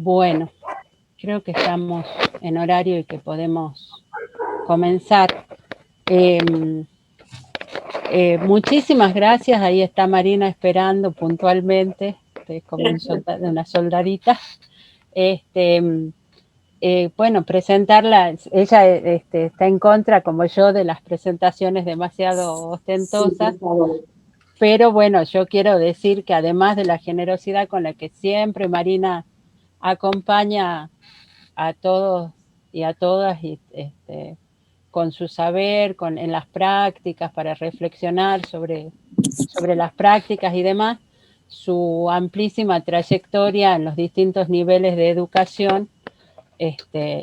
Bueno, creo que estamos en horario y que podemos comenzar. Eh, Muchísimas gracias. Ahí está Marina esperando puntualmente, como una soldadita. Este, bueno, presentarla, ella está en contra, como yo, de las presentaciones demasiado Sí, ostentosas, por favor. pero bueno, yo quiero decir que además de la generosidad con la que siempre Marina acompaña a todos y a todas, con su saber, en las prácticas, para reflexionar sobre las prácticas y demás, su amplísima trayectoria en los distintos niveles de educación,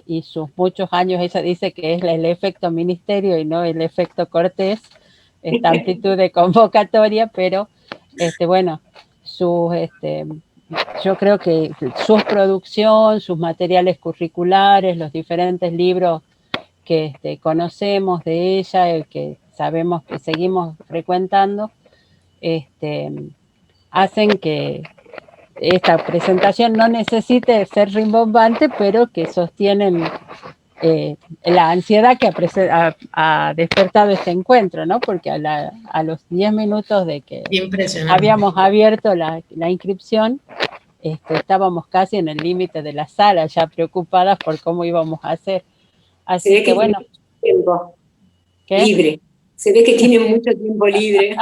y sus muchos años. Ella dice que es el efecto ministerio y no el efecto Cortés, esta amplitud de convocatoria, pero bueno, sus, yo creo que su producción, sus materiales curriculares, los diferentes libros que conocemos de ella, que sabemos que seguimos frecuentando, este, hacen que esta presentación no necesite ser rimbombante, pero que sostienen la ansiedad que ha despertado este encuentro, ¿no? Porque a los 10 minutos de que Impresionante. habíamos abierto la inscripción, estábamos casi en el límite de la sala, ya preocupadas por cómo íbamos a hacer. Se Así ve que que tiene bueno, mucho tiempo ¿qué? libre. Se ve que tiene mucho tiempo libre.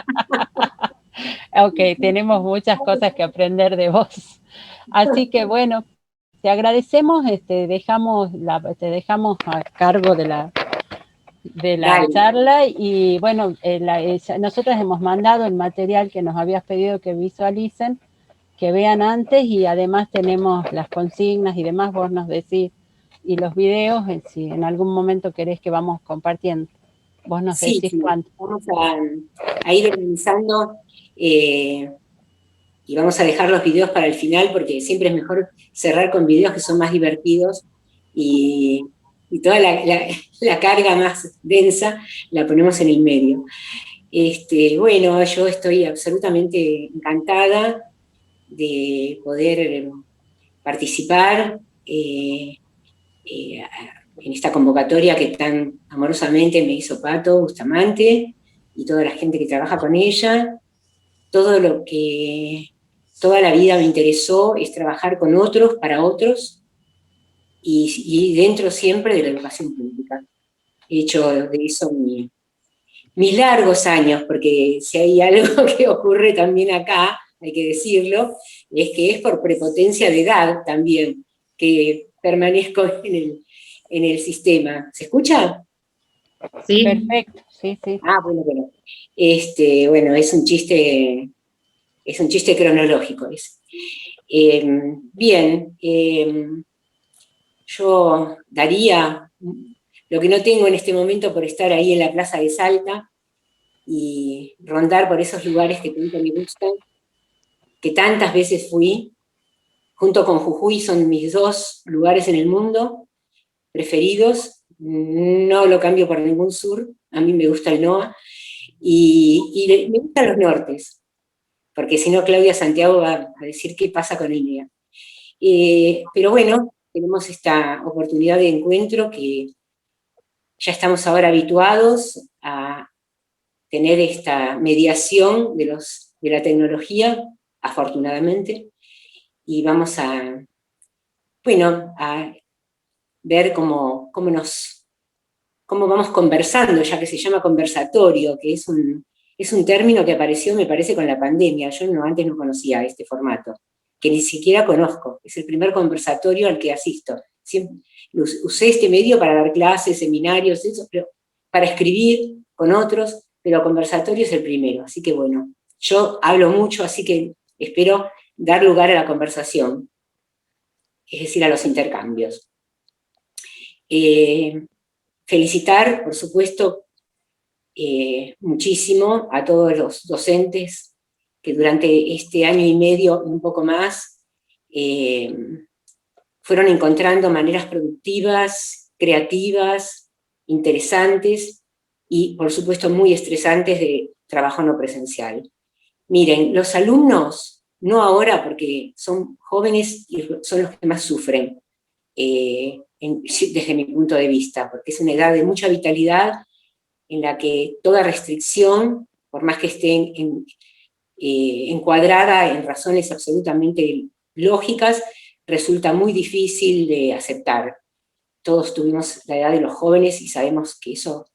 Ok, tenemos muchas cosas que aprender de vos. Así que bueno, te agradecemos, te dejamos a cargo de la Dale. charla y bueno, nosotras hemos mandado el material que nos habías pedido que visualicen, que vean antes, y además tenemos las consignas y demás, vos nos decís, y los videos, si en algún momento querés que vamos compartiendo, vos nos Sí, decís sí. cuánto. Vamos a ir organizando eh, y vamos a dejar los videos para el final porque siempre es mejor cerrar con videos que son más divertidos y, y toda la carga más densa la ponemos en el medio. Bueno, yo estoy absolutamente encantada de poder participar en esta convocatoria que tan amorosamente me hizo Pato Bustamante y toda la gente que trabaja con ella. Todo lo que toda la vida me interesó es trabajar con otros, para otros, y dentro siempre de la educación pública. He hecho de eso mis largos años, porque si hay algo que ocurre también acá, hay que decirlo, es que es por prepotencia de edad también que permanezco en el sistema. ¿Se escucha? Sí. Perfecto, sí, sí. Ah, bueno, bueno. Bueno, es un chiste cronológico. Bien, yo daría lo que no tengo en este momento por estar ahí en la Plaza de Salta y rondar por esos lugares que tanto me gustan, que tantas veces fui, junto con Jujuy son mis dos lugares en el mundo preferidos, no lo cambio por ningún sur, a mí me gusta el NOA, y me gustan los nortes, porque si no Claudia Santiago va a decir qué pasa con el NEA. Pero bueno, tenemos esta oportunidad de encuentro que ya estamos ahora habituados a tener esta mediación de la tecnología, afortunadamente, y vamos bueno, a ver cómo vamos conversando, ya que se llama conversatorio, que es un término que apareció, me parece, con la pandemia. Yo antes no conocía este formato, que ni siquiera conozco. Es el primer conversatorio al que asisto. Siempre, usé este medio para dar clases, seminarios, eso, pero para escribir con otros, pero conversatorio es el primero. Así que bueno, yo hablo mucho, así que espero dar lugar a la conversación, es decir, a los intercambios. Eh, Felicitar, por supuesto, muchísimo a todos los docentes que durante este año y medio, un poco más, fueron encontrando maneras productivas, creativas, interesantes y, por supuesto, muy estresantes de trabajo no presencial. Miren, los alumnos no ahora porque son jóvenes y son los que más sufren, desde mi punto de vista, porque es una edad de mucha vitalidad en la que toda restricción, por más que esté encuadrada en razones absolutamente lógicas, resulta muy difícil de aceptar. Todos tuvimos la edad de los jóvenes y sabemos que eso,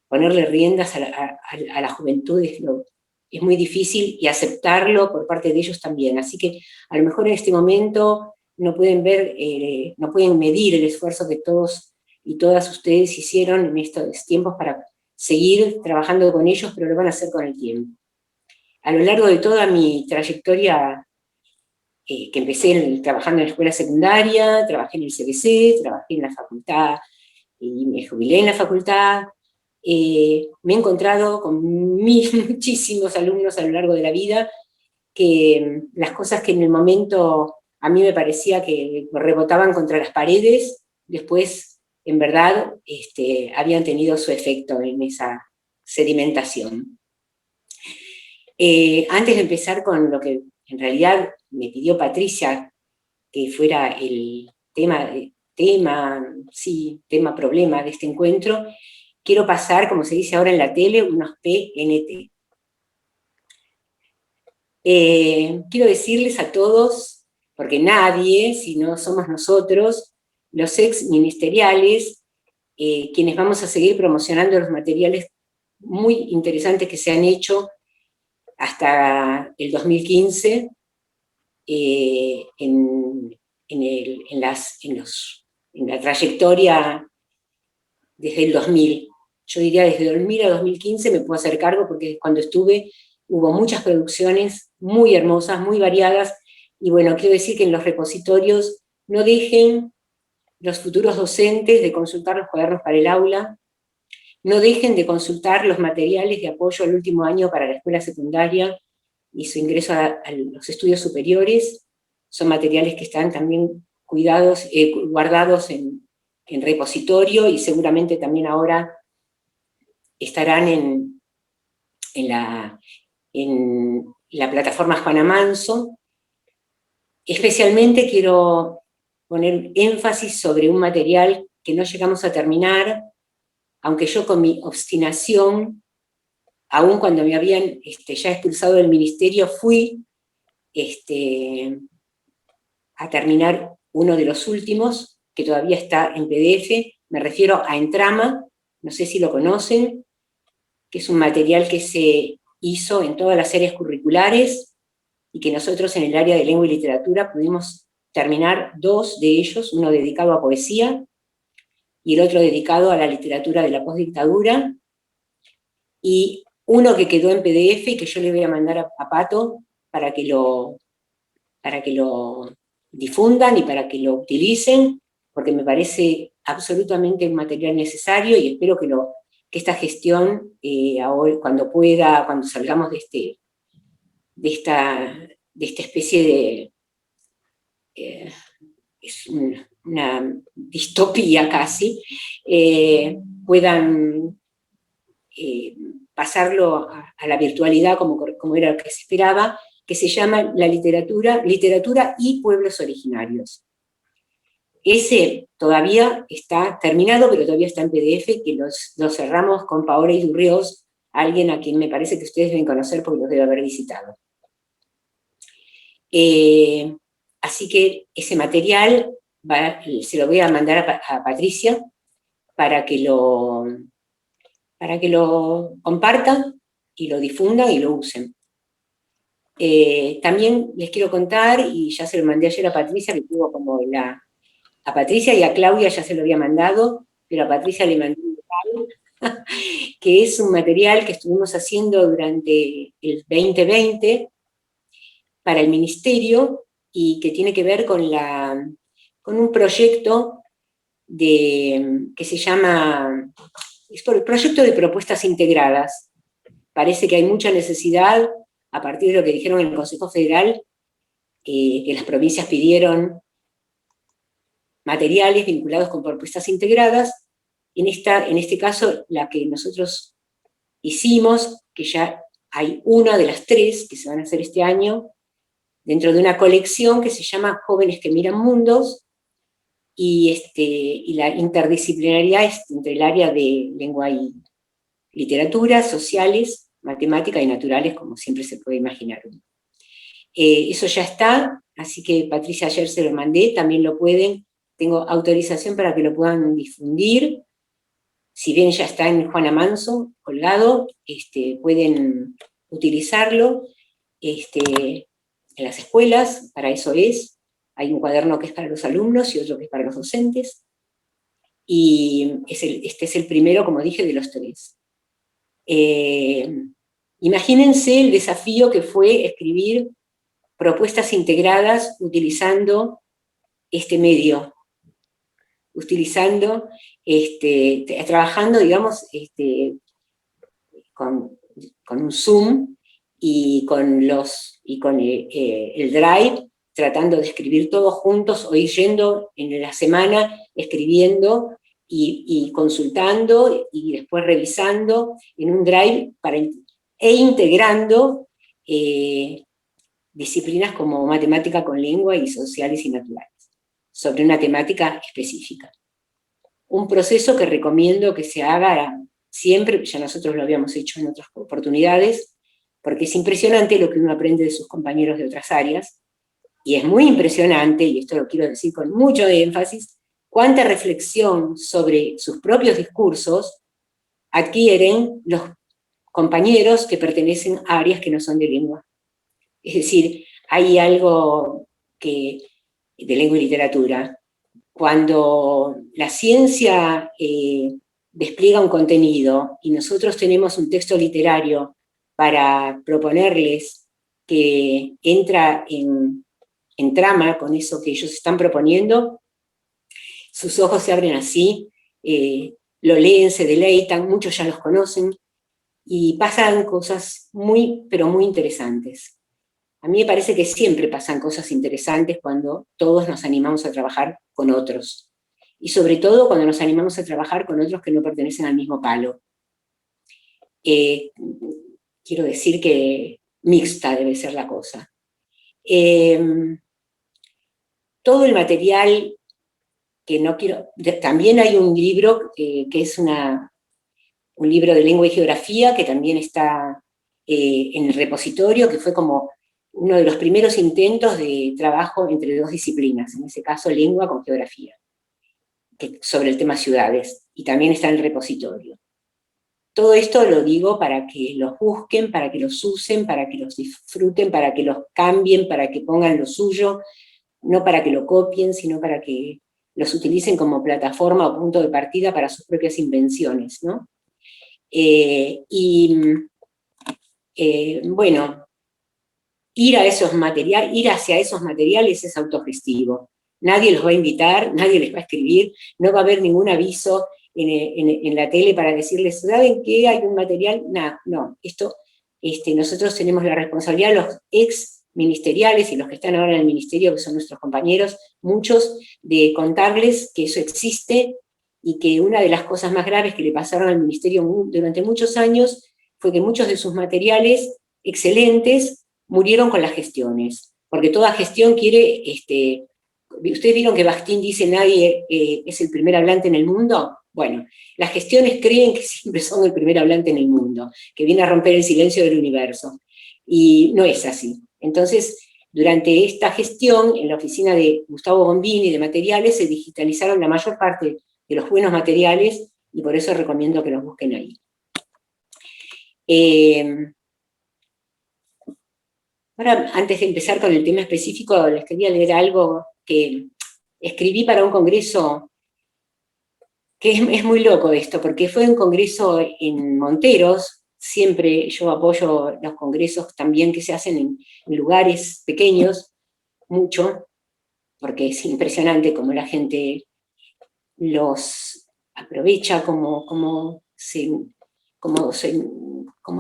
ponerle riendas a la juventud es muy difícil, y aceptarlo por parte de ellos también. Así que a lo mejor en este momento no pueden ver, no pueden medir el esfuerzo que todos y todas ustedes hicieron en estos tiempos para seguir trabajando con ellos, pero lo van a hacer con el tiempo. A lo largo de toda mi trayectoria, que empecé trabajando en la escuela secundaria, trabajé en el CBC, trabajé en la facultad y me jubilé en la facultad, me he encontrado con muchísimos alumnos a lo largo de la vida, que las cosas que en el momento a mí me parecía que rebotaban contra las paredes, después en verdad habían tenido su efecto en esa sedimentación. Antes de empezar con lo que en realidad me pidió Patricia, que fuera el tema-problema de este encuentro, quiero pasar, como se dice ahora en la tele, unos PNT. Quiero decirles a todos, porque nadie, si no somos nosotros, los ex ministeriales, quienes vamos a seguir promocionando los materiales muy interesantes que se han hecho hasta el 2015, en la trayectoria desde el 2000. Yo diría desde 2000 a 2015 me puedo hacer cargo, porque cuando estuve hubo muchas producciones muy hermosas, muy variadas, y bueno, quiero decir que en los repositorios no dejen los futuros docentes de consultar los cuadernos para el aula, no dejen de consultar los materiales de apoyo al último año para la escuela secundaria y su ingreso a los estudios superiores. Son materiales que están también cuidados, guardados en repositorio, y seguramente también ahora estarán en la plataforma Juana Manso. Especialmente quiero poner énfasis sobre un material que no llegamos a terminar, aunque yo con mi obstinación, aún cuando me habían ya expulsado del ministerio, fui a terminar uno de los últimos, que todavía está en PDF, me refiero a Entrama, no sé si lo conocen, que es un material que se hizo en todas las áreas curriculares, y que nosotros en el área de lengua y literatura pudimos terminar 2 de ellos, uno dedicado a poesía, y el otro dedicado a la literatura de la postdictadura, y uno que quedó en PDF y que yo le voy a mandar a Pato para que lo difundan y para que lo utilicen, porque me parece absolutamente un material necesario, y espero que esta gestión, ahora, cuando pueda, cuando salgamos de esta especie de... es una distopía casi, puedan pasarlo a la virtualidad como era lo que se esperaba, que se llama la literatura y pueblos originarios. Ese todavía está terminado, pero todavía está en PDF, que lo cerramos con Paola Idurrioz, alguien a quien me parece que ustedes deben conocer porque los debe haber visitado. Así que ese material se lo voy a mandar a Patricia para que lo compartan y lo difundan y lo usen. También les quiero contar, y ya se lo mandé ayer a Patricia, que tuvo como a Patricia y a Claudia ya se lo había mandado, pero a Patricia le mandé un regalo, que es un material que estuvimos haciendo durante el 2020 para el ministerio, y que tiene que ver con un proyecto que se llama el proyecto de propuestas integradas. Parece que hay mucha necesidad, a partir de lo que dijeron en el Consejo Federal, que las provincias pidieron materiales vinculados con propuestas integradas. En este caso, la que nosotros hicimos, que ya hay una de las 3 que se van a hacer este año, dentro de una colección que se llama Jóvenes que miran mundos, y la interdisciplinariedad es entre el área de lengua y literatura, sociales, matemáticas y naturales, como siempre se puede imaginar. Eso ya está, así que Patricia, ayer se lo mandé, también lo pueden, tengo autorización para que lo puedan difundir, si bien ya está en Juana Manso, colgado, pueden utilizarlo en las escuelas, para eso es. Hay un cuaderno que es para los alumnos y otro que es para los docentes. Y este es el primero, como dije, de los 3. Imagínense el desafío que fue escribir propuestas integradas utilizando este medio, trabajando, digamos, con un Zoom y con el Drive, tratando de escribir todos juntos, o ir yendo en la semana, escribiendo y consultando, y después revisando en un Drive, e integrando disciplinas como matemática con lengua y sociales y naturales, sobre una temática específica. Un proceso que recomiendo que se haga siempre, ya nosotros lo habíamos hecho en otras oportunidades, porque es impresionante lo que uno aprende de sus compañeros de otras áreas, y es muy impresionante, y esto lo quiero decir con mucho énfasis, cuánta reflexión sobre sus propios discursos adquieren los compañeros que pertenecen a áreas que no son de lengua. Es decir, hay algo de lengua y literatura. Cuando la ciencia despliega un contenido y nosotros tenemos un texto literario para proponerles que entra en trama con eso que ellos están proponiendo, sus ojos se abren así, lo leen, se deleitan, muchos ya los conocen, y pasan cosas muy, pero muy interesantes. A mí me parece que siempre pasan cosas interesantes cuando todos nos animamos a trabajar con otros. Y sobre todo cuando nos animamos a trabajar con otros que no pertenecen al mismo palo. Quiero decir que mixta debe ser la cosa. Todo el material que no quiero... También hay un libro que es un libro de lengua y geografía que también está en el repositorio, que fue como uno de los primeros intentos de trabajo entre 2 disciplinas, en ese caso lengua con geografía, sobre el tema ciudades, y también está en el repositorio. Todo esto lo digo para que los busquen, para que los usen, para que los disfruten, para que los cambien, para que pongan lo suyo, no para que lo copien, sino para que los utilicen como plataforma o punto de partida para sus propias invenciones, ¿no? Bueno, ir hacia esos materiales es autogestivo. Nadie los va a invitar, nadie les va a escribir, no va a haber ningún aviso en la tele para decirles, ¿saben qué? Hay un material. No, nosotros tenemos la responsabilidad, los ex ministeriales y los que están ahora en el ministerio, que son nuestros compañeros, muchos, de contarles que eso existe, y que una de las cosas más graves que le pasaron al ministerio durante muchos años fue que muchos de sus materiales excelentes murieron con las gestiones, porque toda gestión quiere... ¿Ustedes vieron que Bakhtin dice nadie es el primer hablante en el mundo? Bueno, las gestiones creen que siempre son el primer hablante en el mundo, que viene a romper el silencio del universo, y no es así. Entonces, durante esta gestión, en la oficina de Gustavo Bombini de materiales, se digitalizaron la mayor parte de los buenos materiales, y por eso recomiendo que los busquen ahí. Ahora, antes de empezar con el tema específico, les quería leer algo que escribí para un congreso, que es muy loco esto, porque fue un congreso en Monteros. Siempre yo apoyo los congresos también que se hacen en lugares pequeños, mucho, porque es impresionante cómo la gente los aprovecha, cómo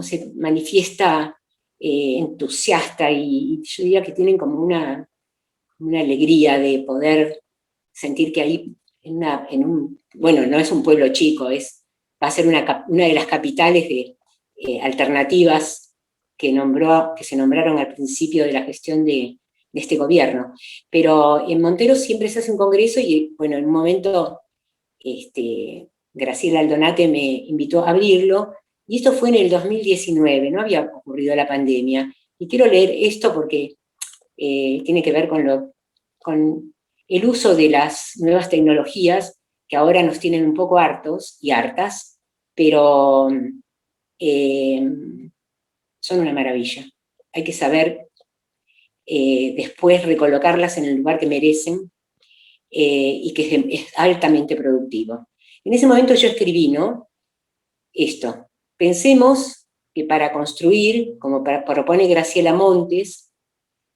se manifiesta entusiasta, y yo diría que tienen como una alegría de poder sentir que ahí, bueno, no es un pueblo chico, va a ser una de las capitales de alternativas que se nombraron al principio de la gestión de de este gobierno. Pero en Montero siempre se hace un congreso y, bueno, en un momento Graciela Aldonate me invitó a abrirlo, y esto fue en el 2019, no había ocurrido la pandemia. Y quiero leer esto porque tiene que ver con el uso de las nuevas tecnologías, que ahora nos tienen un poco hartos y hartas, pero son una maravilla. Hay que saber después recolocarlas en el lugar que merecen, y que es altamente productivo. En ese momento yo escribí, ¿no? Esto. Pensemos que para construir, como propone Graciela Montes,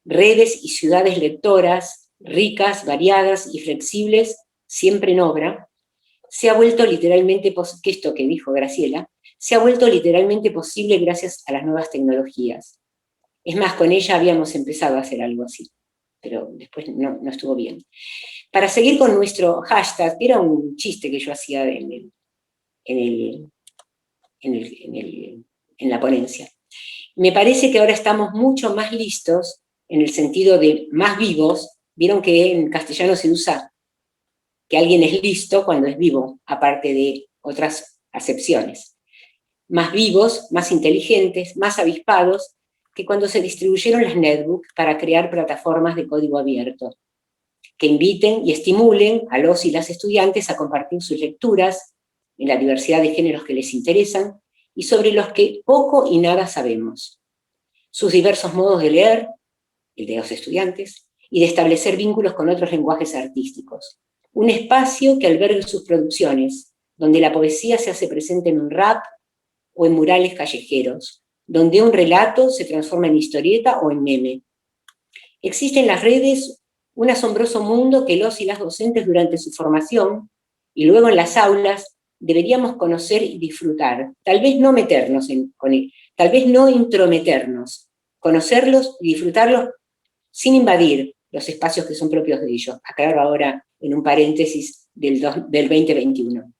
redes y ciudades lectoras, ricas, variadas y flexibles, siempre en obra, se ha vuelto literalmente, que esto que dijo Graciela, se ha vuelto literalmente posible gracias a las nuevas tecnologías. Es más, con ella habíamos empezado a hacer algo así, pero después no estuvo bien. Para seguir con nuestro hashtag, era un chiste que yo hacía en la ponencia. Me parece que ahora estamos mucho más listos, en el sentido de más vivos. Vieron que en castellano se usa que alguien es listo cuando es vivo, aparte de otras acepciones. Más vivos, más inteligentes, más avispados, que cuando se distribuyeron las netbooks para crear plataformas de código abierto, que inviten y estimulen a los y las estudiantes a compartir sus lecturas en la diversidad de géneros que les interesan y sobre los que poco y nada sabemos. Sus diversos modos de leer, el de los estudiantes, y de establecer vínculos con otros lenguajes artísticos. Un espacio que albergue sus producciones, donde la poesía se hace presente en un rap o en murales callejeros, donde un relato se transforma en historieta o en meme. Existe en las redes un asombroso mundo que los y las docentes durante su formación y luego en las aulas deberíamos conocer y disfrutar. Tal vez no meternos con él, tal vez no intrometernos, conocerlos y disfrutarlos sin invadir los espacios que son propios de ellos. Aclaro ahora en un paréntesis del 2021.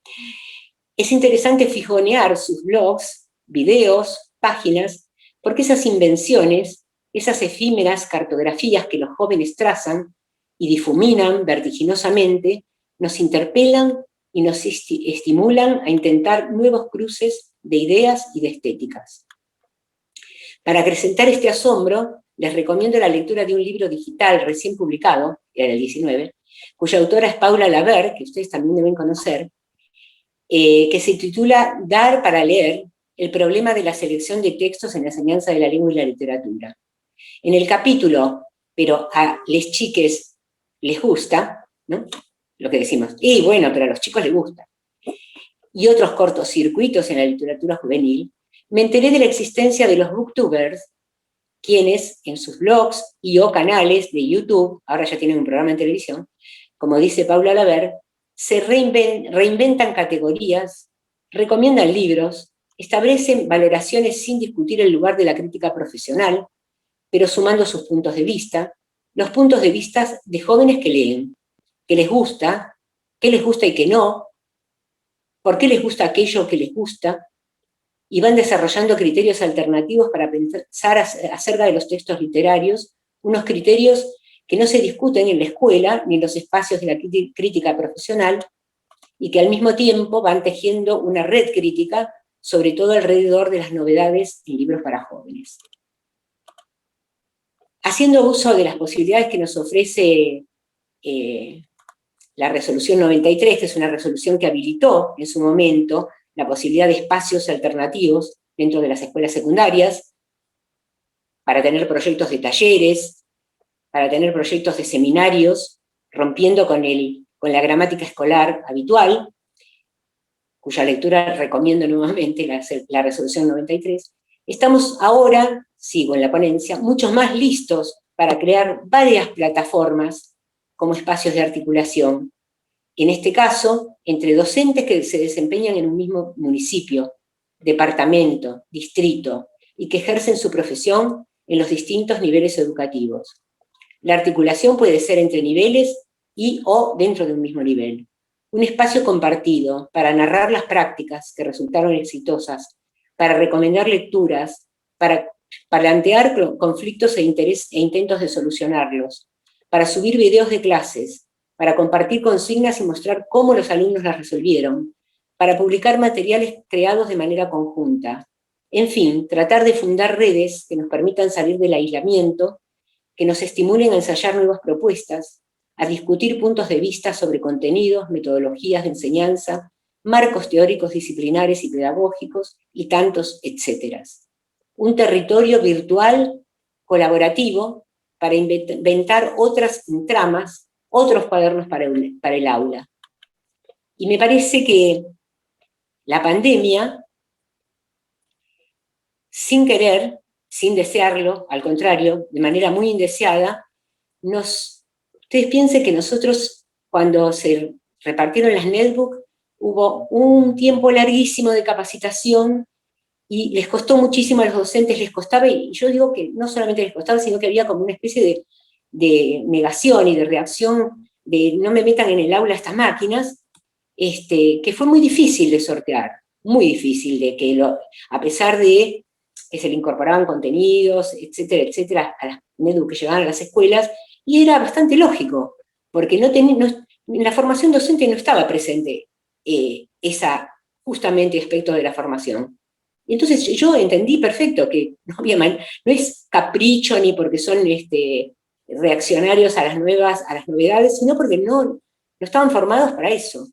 Es interesante fijonear sus blogs, videos, páginas, porque esas invenciones, esas efímeras cartografías que los jóvenes trazan y difuminan vertiginosamente, nos interpelan y nos estimulan a intentar nuevos cruces de ideas y de estéticas. Para acrecentar este asombro, les recomiendo la lectura de un libro digital recién publicado, era el 19, cuya autora es Paula Laver, que ustedes también deben conocer, que se titula Dar para leer, el problema de la selección de textos en la enseñanza de la lengua y la literatura. En el capítulo, pero a les chiques les gusta, ¿no? Lo que decimos, y bueno, pero a los chicos les gusta, y otros cortocircuitos en la literatura juvenil, me enteré de la existencia de los booktubers, quienes en sus blogs y o canales de YouTube, ahora ya tienen un programa en televisión, como dice Paula Laver, se reinventan categorías, recomiendan libros, establecen valoraciones sin discutir el lugar de la crítica profesional, pero sumando sus puntos de vista, los puntos de vista de jóvenes que leen, qué les gusta y qué no, por qué les gusta aquello que les gusta, y van desarrollando criterios alternativos para pensar acerca de los textos literarios, unos criterios que no se discuten en la escuela ni en los espacios de la crítica profesional, y que al mismo tiempo van tejiendo una red crítica, sobre todo alrededor de las novedades en libros para jóvenes. Haciendo uso de las posibilidades que nos ofrece la resolución 93, que es una resolución que habilitó en su momento la posibilidad de espacios alternativos dentro de las escuelas secundarias, para tener proyectos de talleres, para tener proyectos de seminarios, rompiendo con la gramática escolar habitual, cuya lectura recomiendo nuevamente, la resolución 93, estamos ahora, sigo en la ponencia, muchos más listos para crear varias plataformas como espacios de articulación, en este caso, entre docentes que se desempeñan en un mismo municipio, departamento, distrito, y que ejercen su profesión en los distintos niveles educativos. La articulación puede ser entre niveles y o dentro de un mismo nivel. Un espacio compartido para narrar las prácticas que resultaron exitosas, para recomendar lecturas, para plantear conflictos e intentos de solucionarlos, para subir videos de clases, para compartir consignas y mostrar cómo los alumnos las resolvieron, para publicar materiales creados de manera conjunta. En fin, tratar de fundar redes que nos permitan salir del aislamiento, que nos estimulen a ensayar nuevas propuestas, a discutir puntos de vista sobre contenidos, metodologías de enseñanza, marcos teóricos disciplinares y pedagógicos, y tantos etcéteras. Un territorio virtual colaborativo para inventar otras tramas, otros cuadernos para el aula. Y me parece que la pandemia, sin querer, sin desearlo, al contrario, de manera muy indeseada, ustedes piensen que nosotros, cuando se repartieron las netbooks, hubo un tiempo larguísimo de capacitación y les costó muchísimo a los docentes, les costaba, y yo digo que no solamente les costaba, sino que había como una especie de negación y de reacción de no me metan en el aula estas máquinas, que fue muy difícil de sortear, muy difícil de que, a pesar de que se le incorporaban contenidos, etcétera, etcétera, a las NEDU que llegaban a las escuelas, y era bastante lógico, porque en la formación docente no estaba presente justamente aspecto de la formación. Y entonces yo entendí perfecto que no es capricho ni porque son reaccionarios a las novedades, sino porque no estaban formados para eso.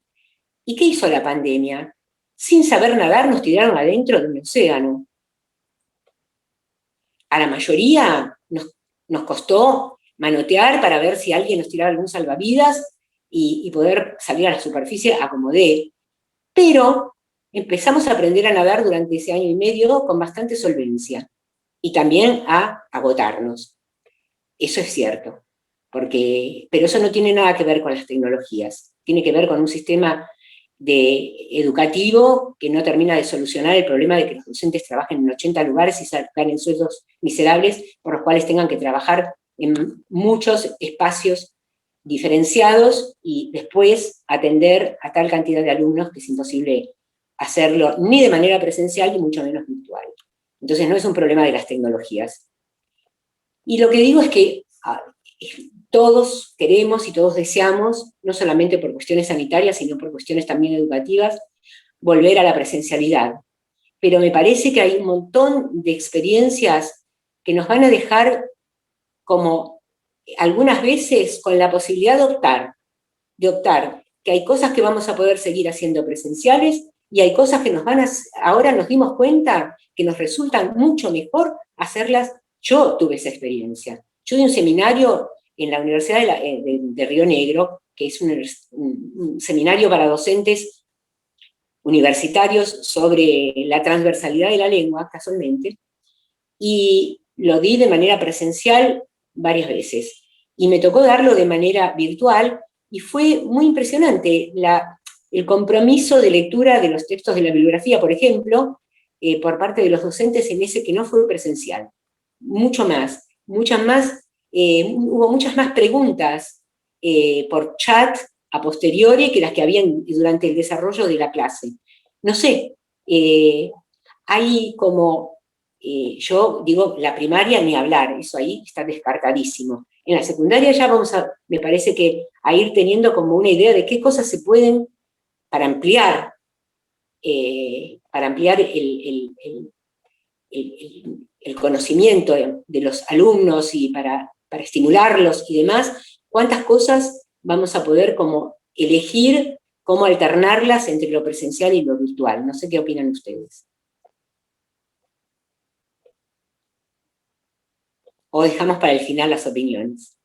¿Y qué hizo la pandemia? Sin saber nadar nos tiraron adentro de un océano. A la mayoría nos costó manotear para ver si alguien nos tiraba algún salvavidas y poder salir a la superficie a como dé. Pero empezamos a aprender a nadar durante ese año y medio con bastante solvencia y también a agotarnos. Eso es cierto, pero eso no tiene nada que ver con las tecnologías, tiene que ver con un sistema educativo que no termina de solucionar el problema de que los docentes trabajen en 80 lugares y ganen sueldos miserables por los cuales tengan que trabajar en muchos espacios diferenciados y después atender a tal cantidad de alumnos que es imposible hacerlo ni de manera presencial ni mucho menos virtual. Entonces no es un problema de las tecnologías. Y lo que digo es que todos queremos y todos deseamos, no solamente por cuestiones sanitarias, sino por cuestiones también educativas, volver a la presencialidad. Pero me parece que hay un montón de experiencias que nos van a dejar como algunas veces con la posibilidad de optar, que hay cosas que vamos a poder seguir haciendo presenciales y hay cosas que ahora nos dimos cuenta que nos resultan mucho mejor hacerlas. Yo tuve esa experiencia. Yo di un seminario en la Universidad de Río Negro, que es un seminario para docentes universitarios sobre la transversalidad de la lengua, casualmente, y lo di de manera presencial varias veces. Y me tocó darlo de manera virtual, y fue muy impresionante el compromiso de lectura de los textos de la bibliografía, por ejemplo, por parte de los docentes en ese que no fue presencial. Mucho más, hubo muchas más preguntas por chat a posteriori que las que habían durante el desarrollo de la clase. No sé, hay como, yo digo, la primaria ni hablar, eso ahí está descartadísimo. En la secundaria ya me parece que a ir teniendo como una idea de qué cosas se pueden para ampliar el conocimiento de los alumnos y para estimularlos y demás, cuántas cosas vamos a poder como elegir cómo alternarlas entre lo presencial y lo virtual. No sé qué opinan ustedes. ¿O dejamos para el final las opiniones?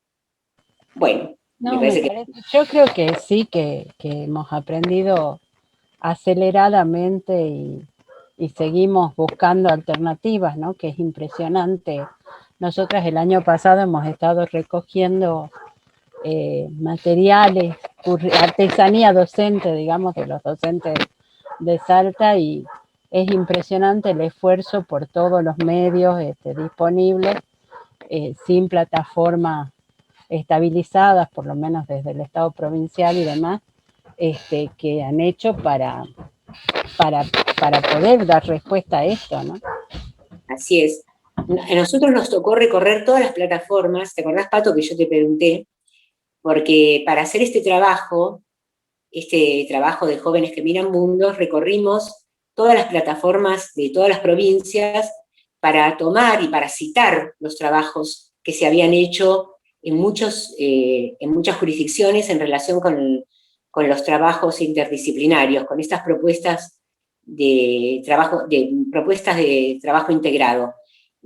Bueno, yo creo que sí, que hemos aprendido aceleradamente y seguimos buscando alternativas, ¿no? Que es impresionante. Nosotras el año pasado hemos estado recogiendo materiales, artesanía docente, digamos, de los docentes de Salta, y es impresionante el esfuerzo por todos los medios disponibles, sin plataformas estabilizadas, por lo menos desde el Estado provincial y demás, que han hecho para poder dar respuesta a esto, ¿no? Así es. A nosotros nos tocó recorrer todas las plataformas, ¿te acordás, Pato, que yo te pregunté? Porque para hacer este trabajo de Jóvenes que Miran Mundos, recorrimos todas las plataformas de todas las provincias para tomar y para citar los trabajos que se habían hecho en muchas jurisdicciones en relación con los trabajos interdisciplinarios, con estas propuestas de trabajo integrado.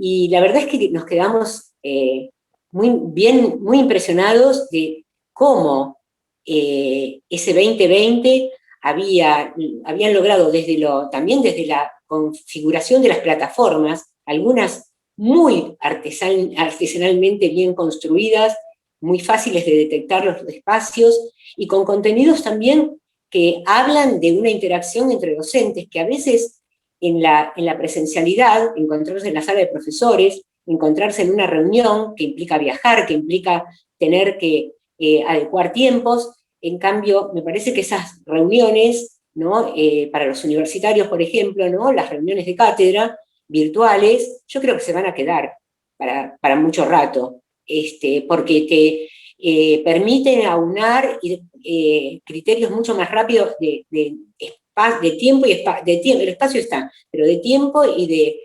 Y la verdad es que nos quedamos muy impresionados de cómo ese 2020 habían logrado también desde la configuración de las plataformas, algunas muy artesanalmente bien construidas, muy fáciles de detectar los espacios, y con contenidos también que hablan de una interacción entre docentes, que a veces en la presencialidad, encontrarse en la sala de profesores, encontrarse en una reunión que implica viajar, que implica tener que adecuar tiempos. En cambio, me parece que esas reuniones, ¿no? Para los universitarios, por ejemplo, ¿no? Las reuniones de cátedra virtuales, yo creo que se van a quedar para mucho rato, porque te permiten aunar criterios mucho más rápidos de tiempo y espacio, el espacio está, pero de tiempo y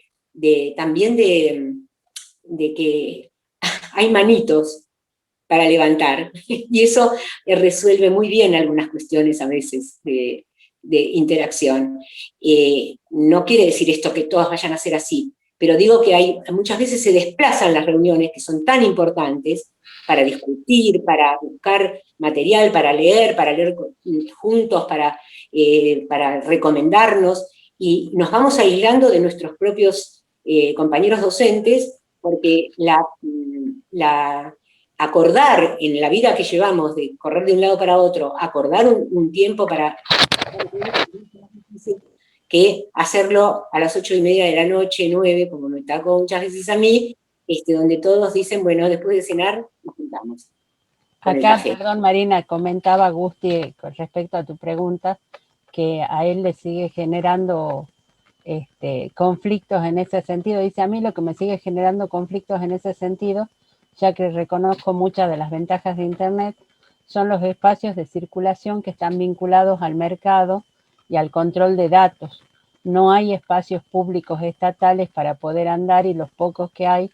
también de que hay manitos para levantar, y eso resuelve muy bien algunas cuestiones a veces de interacción. No quiere decir esto que todas vayan a ser así, pero digo que muchas veces se desplazan las reuniones que son tan importantes para discutir, para buscar material, para leer juntos, para recomendarnos, y nos vamos aislando de nuestros propios compañeros docentes, porque acordar en la vida que llevamos de correr de un lado para otro, acordar un tiempo para que hacerlo a las 8:30 de la noche, 9, como me tocó muchas veces a mí, donde todos dicen, bueno, después de cenar nos juntamos con el Acá, café. perdón Marina, comentaba Gusti con respecto a tu pregunta, que a él le sigue generando conflictos en ese sentido. Dice, a mí lo que me sigue generando conflictos en ese sentido, ya que reconozco muchas de las ventajas de Internet, son los espacios de circulación que están vinculados al mercado y al control de datos. No hay espacios públicos estatales para poder andar, y los pocos que hay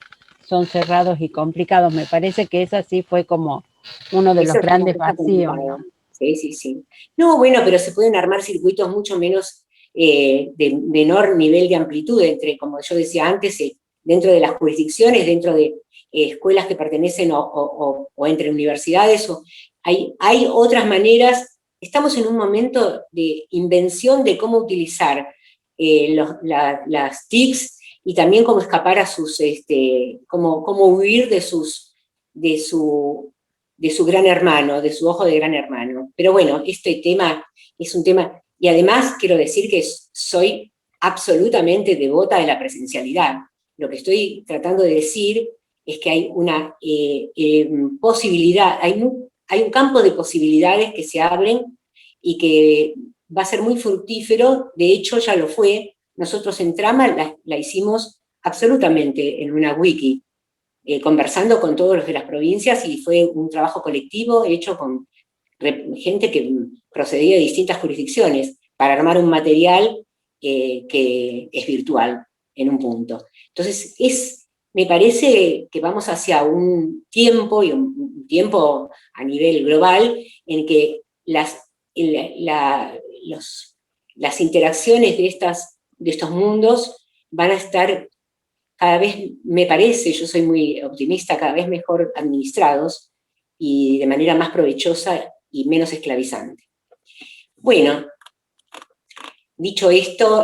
son cerrados y complicados. Me parece que esa sí fue como uno de los Eso grandes está vacíos, complicado. ¿no? Sí, sí, sí. No, bueno, pero se pueden armar circuitos mucho menos de menor nivel de amplitud entre, como yo decía antes, dentro de las jurisdicciones, dentro de escuelas que pertenecen o entre universidades. Hay otras maneras. Estamos en un momento de invención de cómo utilizar las TICs, y también cómo escapar a cómo huir de su gran hermano, de su ojo de gran hermano. Pero bueno, este tema es un tema, y además quiero decir que soy absolutamente devota de la presencialidad. Lo que estoy tratando de decir es que hay una posibilidad, hay un campo de posibilidades que se abren y que va a ser muy fructífero. De hecho ya lo fue. Nosotros en Trama la hicimos absolutamente en una wiki, conversando con todos los de las provincias, y fue un trabajo colectivo hecho con gente que procedía de distintas jurisdicciones para armar un material que es virtual en un punto. Entonces, me parece que vamos hacia un tiempo, y un tiempo a nivel global, en que las interacciones de estos mundos van a estar cada vez, me parece, yo soy muy optimista, cada vez mejor administrados y de manera más provechosa y menos esclavizante. Bueno, dicho esto,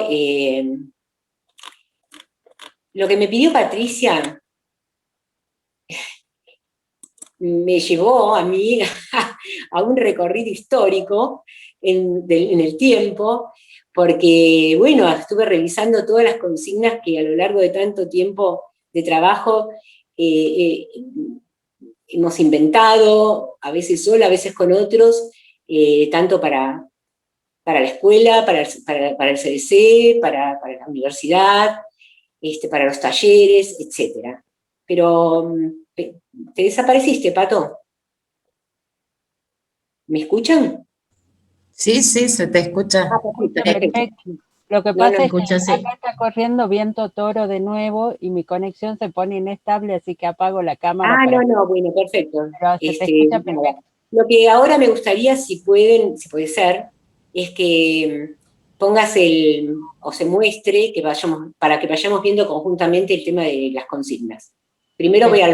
lo que me pidió Patricia me llevó a mí a un recorrido histórico en el tiempo, porque, bueno, estuve revisando todas las consignas que a lo largo de tanto tiempo de trabajo hemos inventado, a veces sola, a veces con otros, tanto para la escuela, para el CDC, para la universidad, para los talleres, etc. Pero te desapareciste, Pato. ¿Me escuchan? Sí, sí, se te escucha. Perfecto. Lo que No, no, pasa es que escucha, sí. acá está corriendo viento toro de nuevo y mi conexión se pone inestable, así que apago la cámara. no, bueno, perfecto. Pero se te escucha Nada. perfecto. Lo que ahora me gustaría, si pueden, si puede ser, es que pongas o se muestre, para que vayamos viendo conjuntamente el tema de las consignas. Primero voy a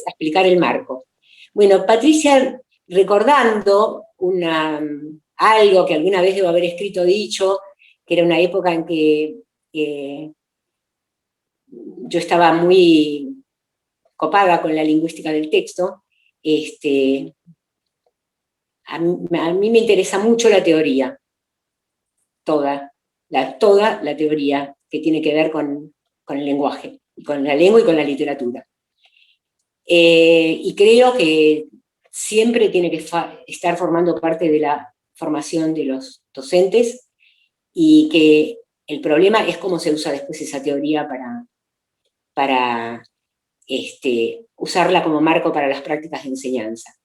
explicar el marco. Bueno, Patricia, recordando algo que alguna vez debo haber escrito o dicho, que era una época en que yo estaba muy copada con la lingüística del texto, a mí me interesa mucho la teoría, toda la teoría que tiene que ver con el lenguaje, y con la lengua y con la literatura. Y creo que siempre tiene que estar formando parte de la formación de los docentes, y que el problema es cómo se usa después esa teoría para usarla como marco para las prácticas de enseñanza.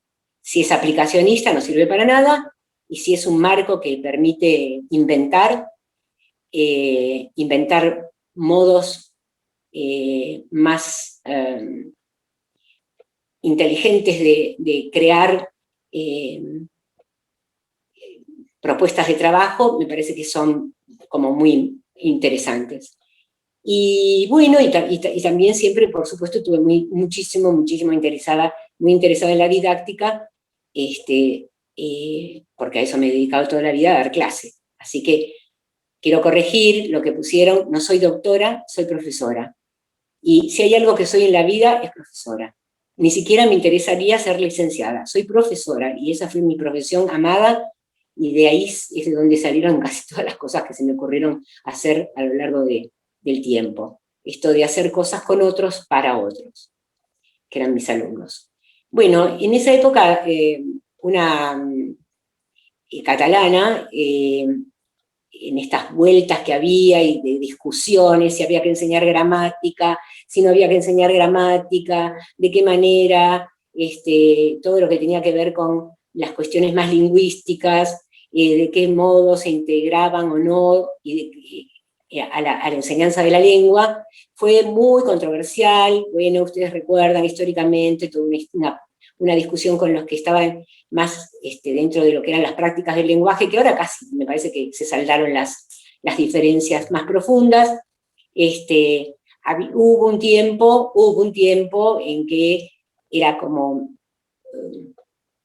Si es aplicacionista no sirve para nada, y si es un marco que permite inventar modos más inteligentes de crear propuestas de trabajo, me parece que son como muy interesantes. Y bueno, y también siempre, por supuesto, estuve muchísimo interesada en la didáctica, porque a eso me he dedicado toda la vida, a dar clase. Así que quiero corregir lo que pusieron: no soy doctora, soy profesora. Y si hay algo que soy en la vida, es profesora. Ni siquiera me interesaría ser licenciada, soy profesora, y esa fue mi profesión amada, y de ahí es de donde salieron casi todas las cosas que se me ocurrieron hacer a lo largo del tiempo. Esto de hacer cosas con otros para otros, que eran mis alumnos. Bueno, en esa época, una catalana, en estas vueltas que había y de discusiones, si había que enseñar gramática, si no había que enseñar gramática, de qué manera, todo lo que tenía que ver con las cuestiones más lingüísticas, de qué modo se integraban o no a la enseñanza de la lengua, fue muy controversial. Bueno, ustedes recuerdan históricamente toda una discusión con los que estaban más dentro de lo que eran las prácticas del lenguaje, que ahora casi me parece que se saldaron las diferencias más profundas. Hubo un tiempo en que era como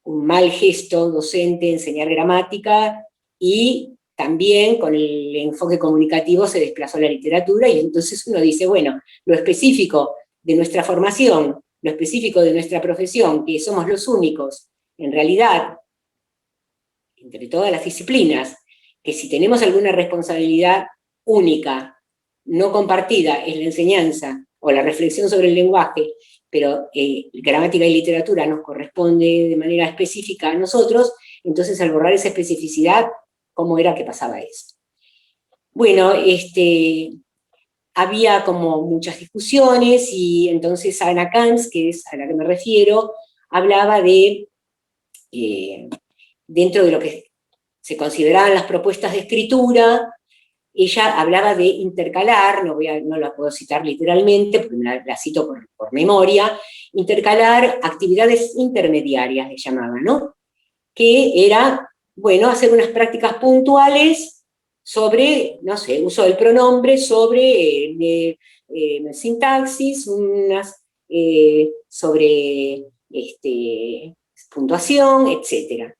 un mal gesto docente enseñar gramática, y también con el enfoque comunicativo se desplazó la literatura, y entonces uno dice, bueno, lo específico de nuestra formación, lo específico de nuestra profesión, que somos los únicos, en realidad, entre todas las disciplinas, que si tenemos alguna responsabilidad única, no compartida, es la enseñanza o la reflexión sobre el lenguaje, pero gramática y literatura nos corresponde de manera específica a nosotros, entonces al borrar esa especificidad, ¿cómo era que pasaba eso? Bueno, había como muchas discusiones, y entonces Ana Kantz, que es a la que me refiero, hablaba de, dentro de lo que se consideraban las propuestas de escritura, ella hablaba de intercalar, no la puedo citar literalmente, porque la cito por memoria, intercalar actividades intermediarias, le llamaba, ¿no? Que era, bueno, hacer unas prácticas puntuales sobre, no sé, uso del pronombre, sobre sintaxis, unas sobre puntuación, etc.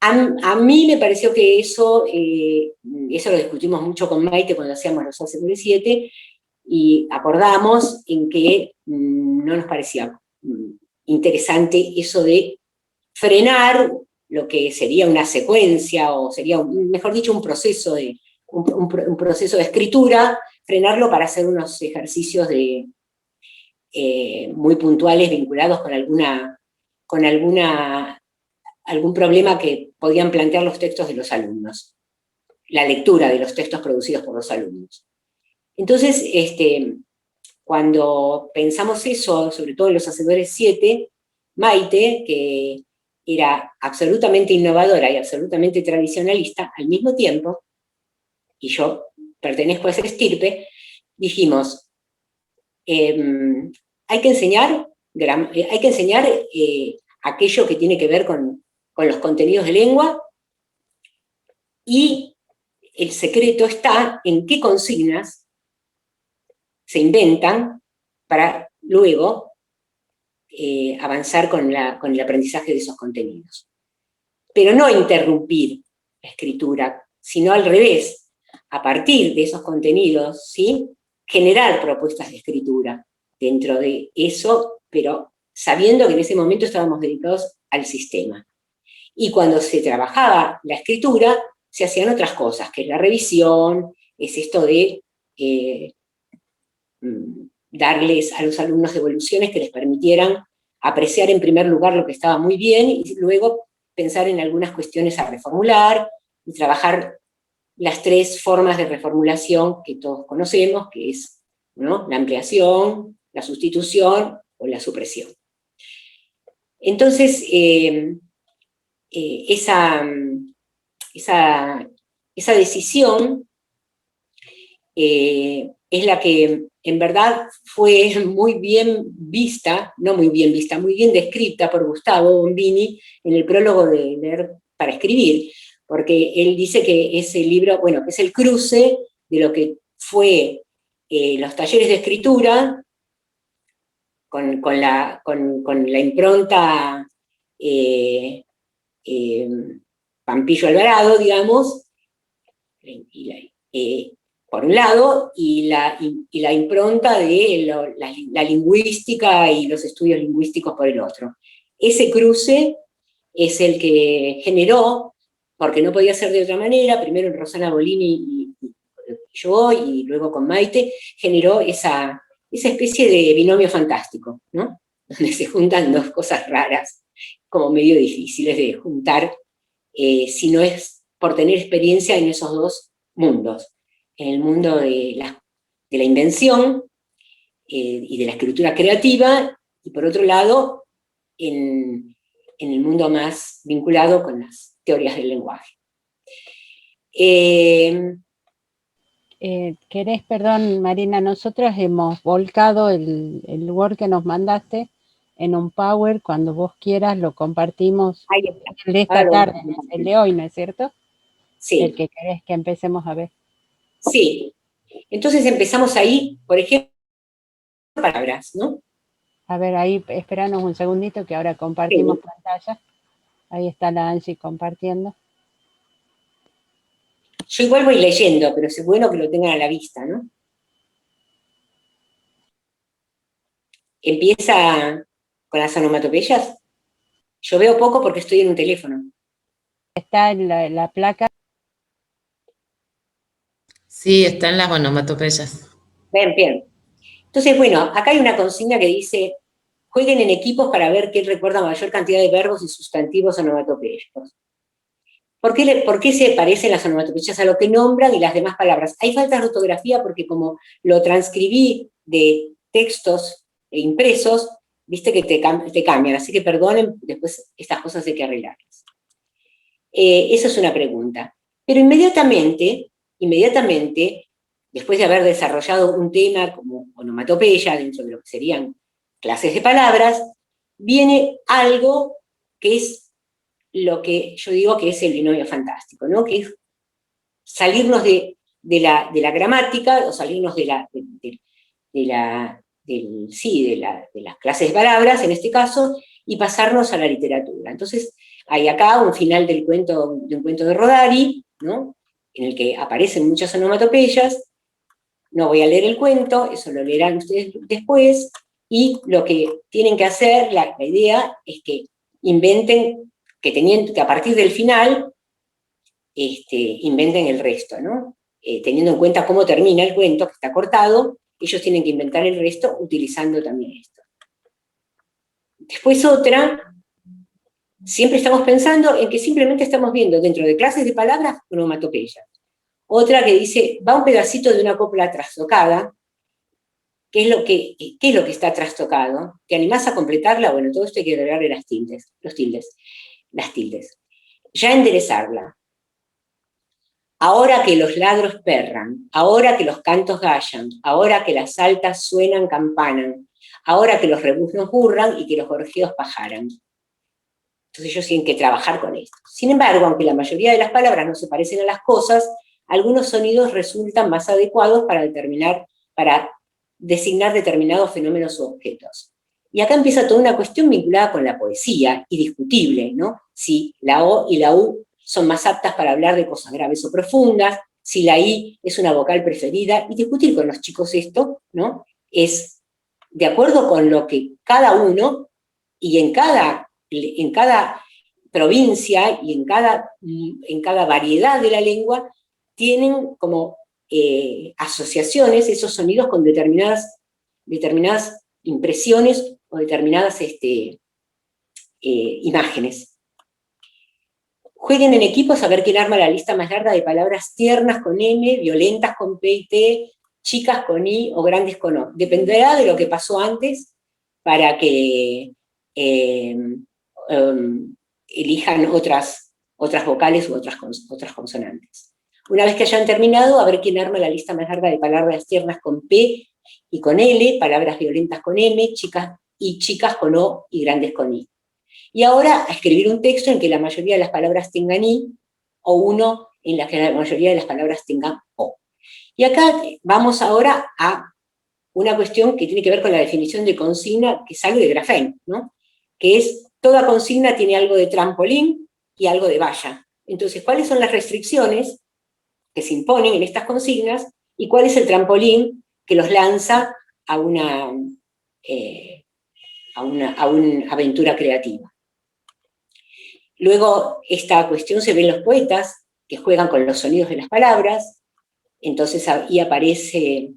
A mí me pareció que eso lo discutimos mucho con Maite cuando hacíamos los ACV7, y acordamos en que no nos parecía interesante eso de frenar lo que sería una secuencia, o sería, mejor dicho, un proceso un proceso de escritura, frenarlo para hacer unos ejercicios muy puntuales vinculados con algún problema que podían plantear los textos de los alumnos, la lectura de los textos producidos por los alumnos. Entonces, cuando pensamos eso, sobre todo en los Hacedores 7, Maite, que era absolutamente innovadora y absolutamente tradicionalista al mismo tiempo, y yo pertenezco a esa estirpe, dijimos, hay que enseñar aquello que tiene que ver con los contenidos de lengua, y el secreto está en qué consignas se inventan para luego avanzar con el aprendizaje de esos contenidos. Pero no interrumpir la escritura, sino al revés, a partir de esos contenidos, ¿sí?, generar propuestas de escritura dentro de eso, pero sabiendo que en ese momento estábamos dedicados al sistema. Y cuando se trabajaba la escritura, se hacían otras cosas, que es la revisión, es esto de darles a los alumnos devoluciones que les permitieran apreciar en primer lugar lo que estaba muy bien y luego pensar en algunas cuestiones a reformular y trabajar las 3 formas de reformulación que todos conocemos, que es, ¿no?, la ampliación, la sustitución o la supresión. Entonces, esa decisión es la que en verdad fue muy bien vista, no muy bien vista, muy bien descrita por Gustavo Bombini en el prólogo de Leer para Escribir, porque él dice que ese libro, bueno, que es el cruce de lo que fue los talleres de escritura con la impronta Pampillo Alvarado, digamos, por un lado, y la impronta de la lingüística y los estudios lingüísticos por el otro. Ese cruce es el que generó, porque no podía ser de otra manera, primero en Rosana Bolini y yo, y luego con Maite, generó esa especie de binomio fantástico, ¿no?, donde se juntan 2 cosas raras, como medio difíciles de juntar, si no es por tener experiencia en esos 2 mundos, en el mundo de la invención y de la escritura creativa, y por otro lado, en el mundo más vinculado con las teorías del lenguaje. ¿Querés, perdón, Marina? Nosotros hemos volcado el Word que nos mandaste en un Power. Cuando vos quieras lo compartimos. Ahí está. El de esta tarde, el de hoy, ¿no es cierto? Sí. El que querés que empecemos a ver. Sí. Entonces empezamos ahí, por ejemplo, palabras, ¿no? A ver, ahí, esperanos un segundito que ahora compartimos pantalla. Ahí está la Angie compartiendo. Yo igual voy leyendo, pero es bueno que lo tengan a la vista, ¿no? Empieza con las onomatopeyas. Yo veo poco porque estoy en un teléfono. Está en la placa. Sí, está en las onomatopeyas. Bien, bien. Entonces, bueno, acá hay una consigna que dice, jueguen en equipos para ver quién recuerda mayor cantidad de verbos y sustantivos onomatopeyos. ¿Por qué se parecen las onomatopeyas a lo que nombran y las demás palabras? Hay falta de ortografía porque como lo transcribí de textos impresos, viste que te cambian, así que perdonen, después estas cosas hay que arreglarlas. Esa es una pregunta. Pero inmediatamente, después de haber desarrollado un tema como onomatopeya, dentro de lo que serían clases de palabras, viene algo que es lo que yo digo que es el binomio fantástico, ¿no?, que es salirnos de la gramática, o salirnos de las clases de palabras, en este caso, y pasarnos a la literatura. Entonces, hay acá un final de un cuento de Rodari, ¿no?, en el que aparecen muchas onomatopeyas. No voy a leer el cuento, eso lo leerán ustedes después, y lo que tienen que hacer, la idea es que inventen, que a partir del final inventen el resto, ¿no? Teniendo en cuenta cómo termina el cuento, que está cortado, ellos tienen que inventar el resto utilizando también esto. Después otra, siempre estamos pensando en que simplemente estamos viendo dentro de clases de palabras onomatopeyas. Otra que dice, va un pedacito de una copla trastocada. ¿Qué es lo que está trastocado? ¿Te animás a completarla? Bueno, todo esto hay que agregarle las tildes. Ya enderezarla. Ahora que los ladros perran, ahora que los cantos gallan, ahora que las altas suenan campanan, ahora que los rebuznos burran y que los gorjeos pajaran. Entonces ellos tienen que trabajar con esto. Sin embargo, aunque la mayoría de las palabras no se parecen a las cosas, algunos sonidos resultan más adecuados para designar determinados fenómenos u objetos. Y acá empieza toda una cuestión vinculada con la poesía, y discutible, ¿no? Si la O y la U son más aptas para hablar de cosas graves o profundas, si la I es una vocal preferida, y discutir con los chicos esto, ¿no? Es de acuerdo con lo que cada uno, y en cada provincia y en cada variedad de la lengua, tienen como asociaciones, esos sonidos con determinadas impresiones o determinadas imágenes. Jueguen en equipos a ver quién arma la lista más larga de palabras tiernas con M, violentas con P y T, chicas con I o grandes con O. Dependerá de lo que pasó antes para que elijan otras vocales u otras consonantes. Una vez que hayan terminado, a ver quién arma la lista más larga de palabras tiernas con P y con L, palabras violentas con M, chicas con O y grandes con I. Y ahora a escribir un texto en que la mayoría de las palabras tengan I, o uno en la que la mayoría de las palabras tengan O. Y acá vamos ahora a una cuestión que tiene que ver con la definición de consigna, que sale de Grafén, ¿no? Que es, toda consigna tiene algo de trampolín y algo de valla. Entonces, ¿cuáles son las restricciones que se imponen en estas consignas y cuál es el trampolín que los lanza a una aventura creativa? Luego, esta cuestión se ve en los poetas, que juegan con los sonidos de las palabras. Entonces ahí aparece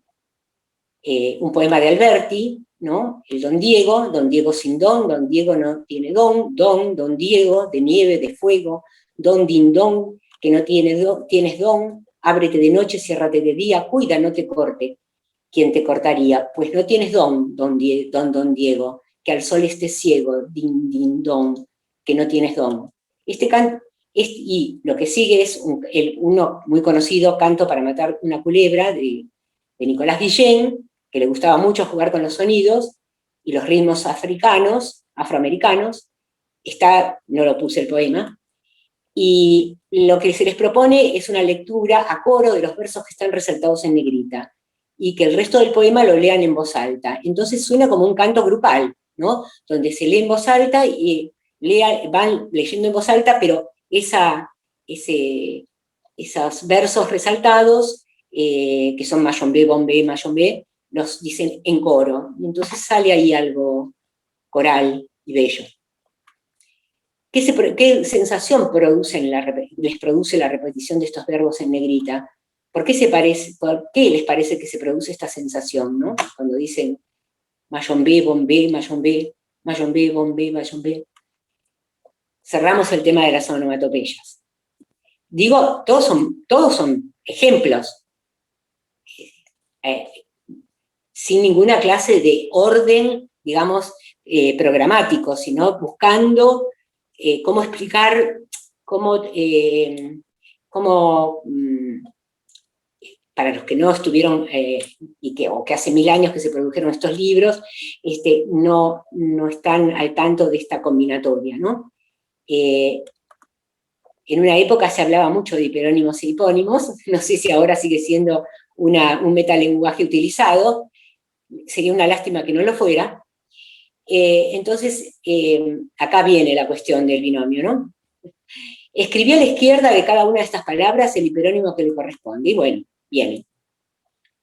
un poema de Alberti, ¿no? El Don Diego sin don Diego no tiene don Diego, de nieve, de fuego, don din don, que no tienes don, ábrete de noche, ciérrate de día, cuida, no te corte. ¿Quién te cortaría? Pues no tienes don Diego, que al sol estés ciego, din din don, que no tienes don. Y lo que sigue es uno muy conocido, Canto para matar una culebra, de Nicolás Guillén, que le gustaba mucho jugar con los sonidos y los ritmos afroamericanos. No lo puse el poema, y lo que se les propone es una lectura a coro de los versos que están resaltados en negrita, y que el resto del poema lo lean en voz alta. Entonces suena como un canto grupal, ¿no? Donde se lee en voz alta y van leyendo en voz alta, pero esos versos resaltados, que son mayombe, bombe, mayombe, los dicen en coro. Y entonces sale ahí algo coral y bello. ¿Qué sensación les produce la repetición de estos verbos en negrita? ¿Por qué les parece que se produce esta sensación, ¿no? Cuando dicen mayombe, bombe, mayombe, mayombe, bombe, mayombe. Cerramos el tema de las onomatopeyas. Digo, todos son ejemplos, sin ninguna clase de orden, digamos, programático, sino buscando cómo explicar, para los que no estuvieron, o que hace 1000 años que se produjeron estos libros, no están al tanto de esta combinatoria, ¿no? En una época se hablaba mucho de hiperónimos e hipónimos, no sé si ahora sigue siendo un metalenguaje utilizado, sería una lástima que no lo fuera. Entonces, acá viene la cuestión del binomio, ¿no? Escribí a la izquierda de cada una de estas palabras el hiperónimo que le corresponde, y bueno, viene.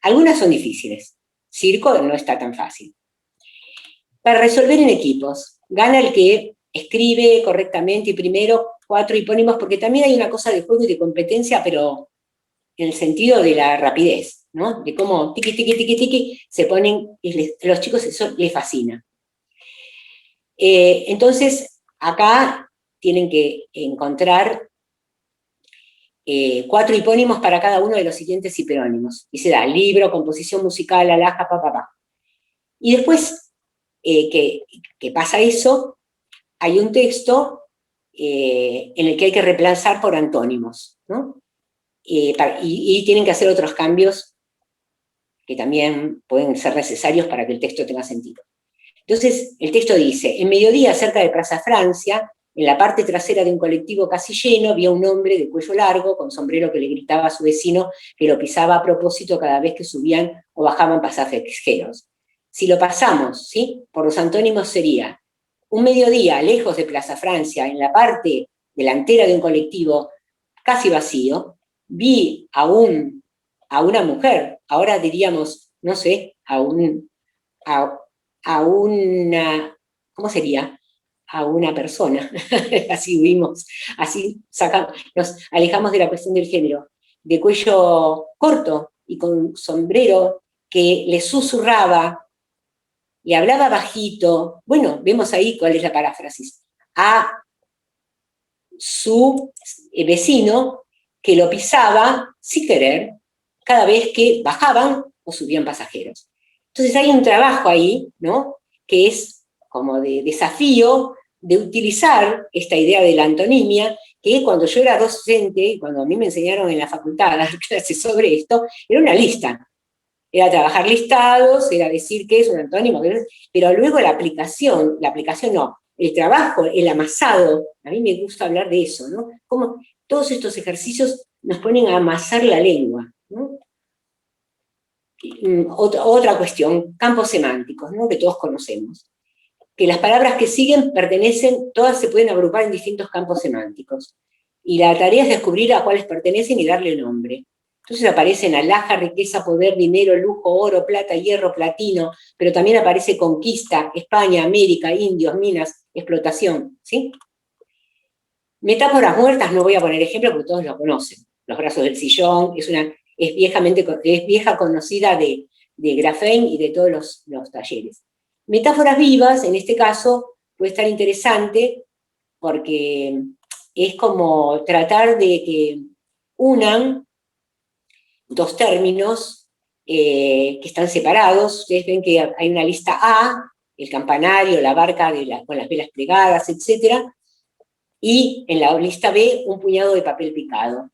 Algunas son difíciles, circo no está tan fácil. Para resolver en equipos, gana el que escribe correctamente y primero 4 hipónimos, porque también hay una cosa de juego y de competencia, pero en el sentido de la rapidez, ¿no? De cómo tiqui, tiqui, tiqui, tiqui, se ponen, y los chicos eso les fascina. Entonces, acá tienen que encontrar 4 hipónimos para cada uno de los siguientes hiperónimos. Y se da libro, composición musical, alhaja, papá. Y después que pasa eso, hay un texto en el que hay que reemplazar por antónimos, ¿no? Y tienen que hacer otros cambios que también pueden ser necesarios para que el texto tenga sentido. Entonces, el texto dice: en mediodía, cerca de Plaza Francia, en la parte trasera de un colectivo casi lleno, vio a un hombre de cuello largo, con sombrero, que le gritaba a su vecino que lo pisaba a propósito cada vez que subían o bajaban pasajeros. Si lo pasamos, ¿sí?, por los antónimos sería: un mediodía, lejos de Plaza Francia, en la parte delantera de un colectivo casi vacío, vi a una mujer, ahora diríamos, no sé, a una, ¿cómo sería? A una persona, así vimos, así nos alejamos de la cuestión del género, de cuello corto y con sombrero, que le susurraba, le hablaba bajito, bueno, vemos ahí cuál es la paráfrasis, a su vecino, que lo pisaba sin querer cada vez que bajaban o subían pasajeros. Entonces hay un trabajo ahí, ¿no?, que es como de desafío de utilizar esta idea de la antonimia, que cuando yo era docente, y cuando a mí me enseñaron en la facultad a dar clases sobre esto, era una lista. Era trabajar listados, era decir qué es un antónimo, pero luego la aplicación no, el trabajo, el amasado, a mí me gusta hablar de eso, ¿no? Cómo todos estos ejercicios nos ponen a amasar la lengua, ¿no? Otra cuestión, campos semánticos, ¿no?, que todos conocemos. Que las palabras que siguen todas se pueden agrupar en distintos campos semánticos. Y la tarea es descubrir a cuáles pertenecen y darle nombre. Entonces aparecen alhaja, riqueza, poder, dinero, lujo, oro, plata, hierro, platino, pero también aparece conquista, España, América, indios, minas, explotación, ¿sí? Metáforas muertas, no voy a poner ejemplo porque todos lo conocen. Los brazos del sillón, es vieja conocida de Grafén y de todos los talleres. Metáforas vivas, en este caso, puede estar interesante porque es como tratar de que unan dos términos que están separados. Ustedes ven que hay una lista A, el campanario, la barca con las velas plegadas, etc. Y en la lista B, un puñado de papel picado.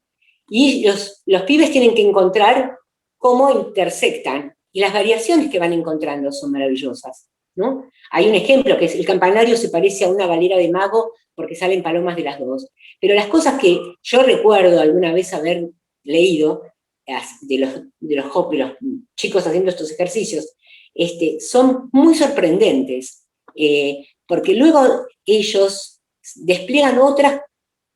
Y los pibes tienen que encontrar cómo intersectan, y las variaciones que van encontrando son maravillosas, ¿no? Hay un ejemplo, que es: el campanario se parece a una galera de mago porque salen palomas de las dos. Pero las cosas que yo recuerdo alguna vez haber leído de los chicos haciendo estos ejercicios, son muy sorprendentes, porque luego ellos despliegan otras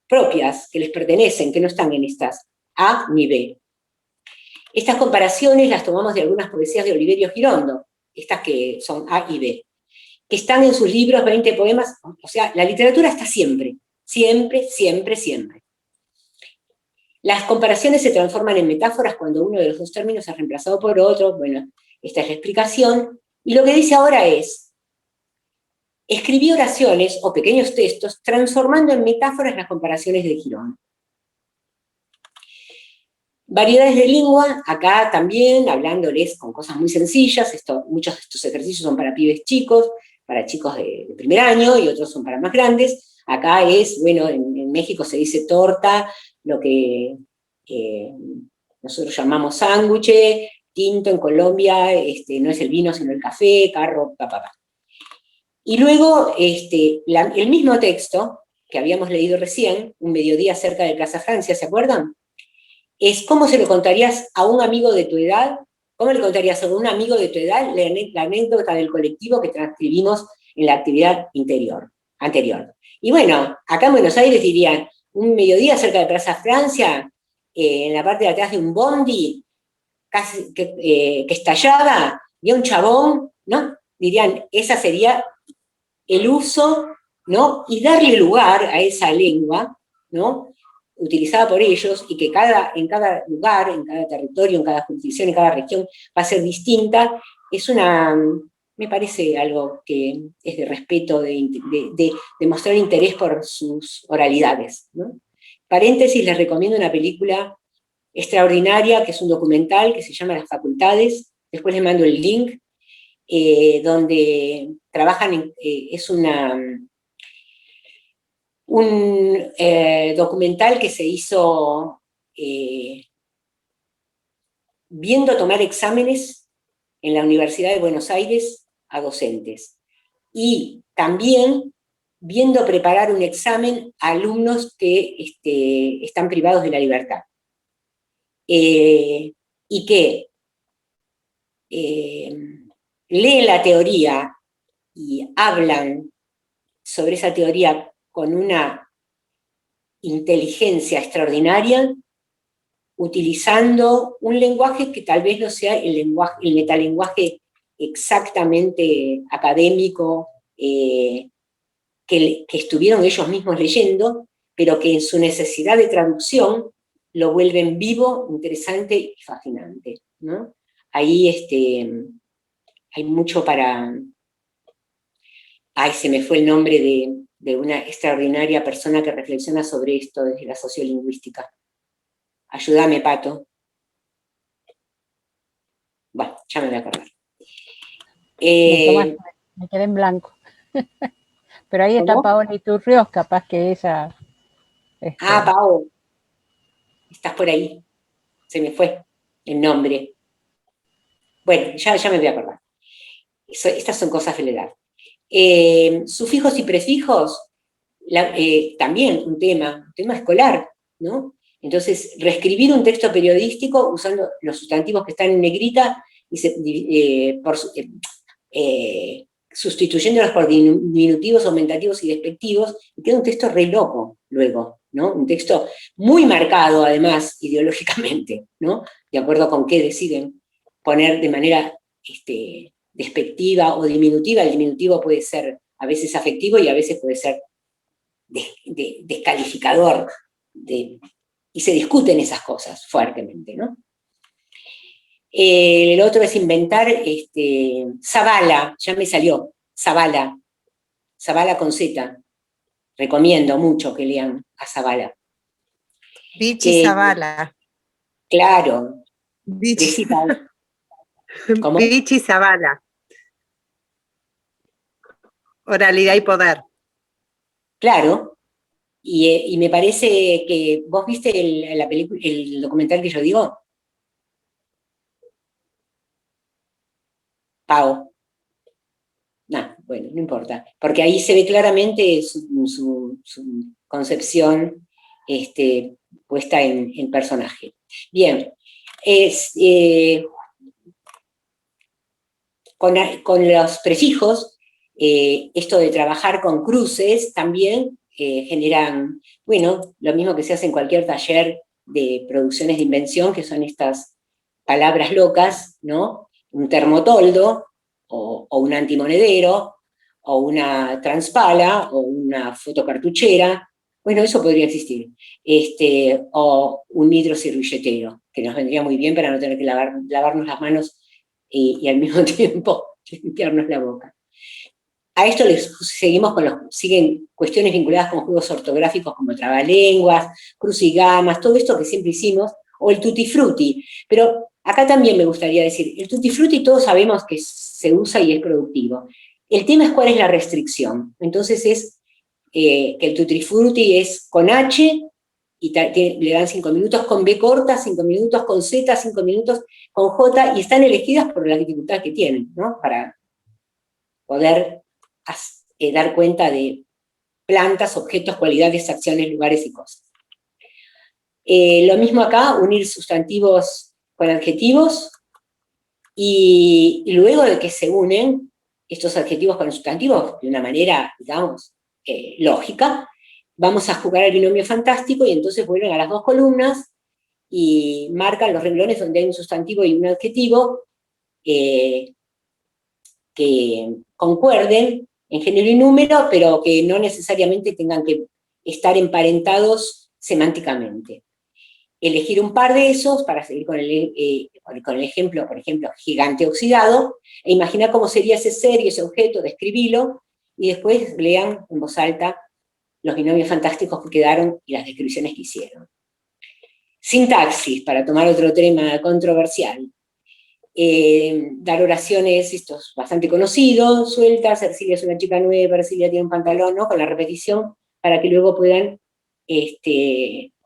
propias que les pertenecen, que no están en estas A ni B. Estas comparaciones las tomamos de algunas poesías de Oliverio Girondo, estas que son A y B, que están en sus libros 20 poemas. O sea, la literatura está siempre, siempre, siempre, siempre. Las comparaciones se transforman en metáforas cuando uno de los dos términos es reemplazado por otro. Bueno, esta es la explicación. Y lo que dice ahora es: escribí oraciones o pequeños textos transformando en metáforas las comparaciones de Girón. Variedades de lengua, acá también hablándoles con cosas muy sencillas. Muchos de estos ejercicios son para pibes chicos, para chicos de primer año, y otros son para más grandes. Acá es, bueno, en México se dice torta, lo que nosotros llamamos sándwich, tinto en Colombia, no es el vino sino el café, carro, papá. Y luego el mismo texto que habíamos leído recién, un mediodía cerca de Plaza Francia, ¿se acuerdan? Es cómo se lo contarías a un amigo de tu edad, cómo le contarías a un amigo de tu edad la anécdota del colectivo que transcribimos en la actividad anterior. Y bueno, acá en Buenos Aires dirían: un mediodía cerca de Plaza Francia, en la parte de atrás de un bondi, casi que estallaba, y un chabón, ¿no? Dirían, esa sería el uso, ¿no?, y darle lugar a esa lengua, ¿no?, utilizada por ellos, y que en cada lugar, en cada territorio, en cada jurisdicción, en cada región, va a ser distinta. Me parece algo que es de respeto, de mostrar interés por sus oralidades, ¿no? Paréntesis, les recomiendo una película extraordinaria, que es un documental que se llama Las Facultades, después les mando el link, donde trabajan, es un documental que se hizo viendo tomar exámenes en la Universidad de Buenos Aires a docentes, y también viendo preparar un examen a alumnos que están privados de la libertad. Y que leen la teoría y hablan sobre esa teoría con una inteligencia extraordinaria, utilizando un lenguaje que tal vez no sea el metalenguaje exactamente académico que estuvieron ellos mismos leyendo, pero que en su necesidad de traducción lo vuelven vivo, interesante y fascinante, ¿no? Ahí hay mucho para... Ay, se me fue el nombre de una extraordinaria persona que reflexiona sobre esto desde la sociolingüística. Ayúdame, Pato. Bueno, ya me voy a acordar. Me quedé en blanco. Pero ahí está ¿Cómo? Paola Iturrios, capaz que ella... Ah, Pao, estás por ahí. Se me fue el nombre. Bueno, ya me voy a acordar. Estas son cosas de la edad. Sufijos y prefijos, también un tema escolar, ¿no? Entonces, reescribir un texto periodístico usando los sustantivos que están en negrita y sustituyéndolos por diminutivos, aumentativos y despectivos, y queda un texto re loco luego, ¿no? Un texto muy marcado, además, ideológicamente, ¿no? De acuerdo con qué deciden poner de manera despectiva o diminutiva. El diminutivo puede ser a veces afectivo y a veces puede ser descalificador, y se discuten esas cosas fuertemente, ¿no? El otro es inventar, Zavala, ya me salió, Zavala con Z. Recomiendo mucho que lean a Zavala. Vichy Zavala. Claro. Vichy ¿Cómo? Zavala. Oralidad y poder. Claro. Y me parece que, ¿vos viste el documental que yo digo? Pau. No, bueno, no importa. Porque ahí se ve claramente su concepción puesta en personaje. Bien. Con los prefijos, esto de trabajar con cruces también generan, bueno, lo mismo que se hace en cualquier taller de producciones de invención, que son estas palabras locas, ¿no? Un termotoldo, o un antimonedero, o una transpala, o una fotocartuchera. Bueno, eso podría existir. O un hidroservilletero, que nos vendría muy bien para no tener que lavarnos las manos y al mismo tiempo limpiarnos la boca. A esto siguen cuestiones vinculadas con juegos ortográficos como trabalenguas, crucigramas, todo esto que siempre hicimos, o el tutti frutti. Pero acá también me gustaría decir, el tutti frutti todos sabemos que se usa y es productivo. El tema es cuál es la restricción. Entonces es que el tutti frutti es con H, y le dan 5 minutos, con B corta, 5 minutos, con Z, 5 minutos, con J, y están elegidas por la dificultad que tienen, ¿no? Para poder dar cuenta de plantas, objetos, cualidades, acciones, lugares y cosas. Lo mismo acá, unir sustantivos con adjetivos, y luego de que se unen estos adjetivos con los sustantivos de una manera, digamos, lógica, vamos a jugar al binomio fantástico, y entonces vuelven a las dos columnas y marcan los renglones donde hay un sustantivo y un adjetivo que concuerden en género y número, pero que no necesariamente tengan que estar emparentados semánticamente. Elegir un par de esos para seguir con el ejemplo, por ejemplo, gigante oxidado, e imaginar cómo sería ese ser y ese objeto, describirlo, y después lean en voz alta los binomios fantásticos que quedaron y las descripciones que hicieron. Sintaxis, para tomar otro tema controversial. Dar oraciones, esto es bastante conocido, sueltas, Ercilia es una chica nueva, Ercilia tiene un pantalón, ¿no? Con la repetición, para que luego puedan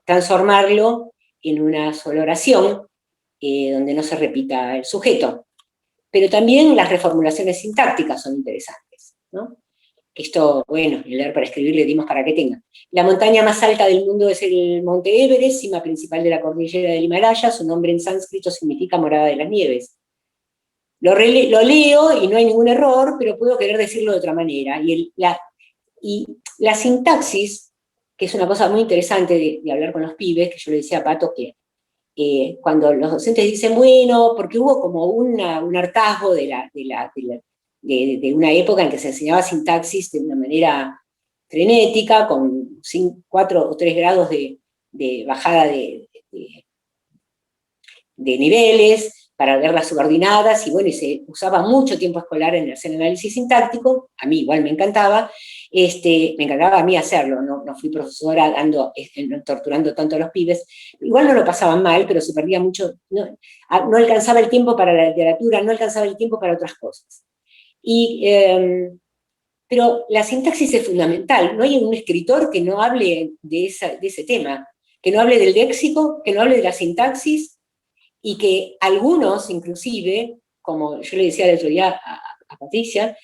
transformarlo en una sola oración, donde no se repita el sujeto. Pero también las reformulaciones sintácticas son interesantes, ¿no? Esto, bueno, el leer para escribir le dimos para que tenga. La montaña más alta del mundo es el monte Everest, cima principal de la cordillera del Himalaya, su nombre en sánscrito significa morada de las nieves. Lo leo y no hay ningún error, pero puedo querer decirlo de otra manera. Y la sintaxis, que es una cosa muy interesante de hablar con los pibes, que yo le decía a Pato que cuando los docentes dicen, bueno, porque hubo como un hartazgo de una época en que se enseñaba sintaxis de una manera frenética, con 4 o 3 grados de bajada de niveles, para ver las subordinadas, y bueno, y se usaba mucho tiempo escolar en hacer análisis sintáctico, a mí igual me encantaba a mí hacerlo, no fui profesora torturando tanto a los pibes, igual no lo pasaban mal, pero se perdía mucho, no alcanzaba el tiempo para la literatura, no alcanzaba el tiempo para otras cosas. Pero la sintaxis es fundamental, no hay un escritor que no hable de ese tema, que no hable del léxico, que no hable de la sintaxis, y que algunos, inclusive, como yo le decía el otro día a Patricia,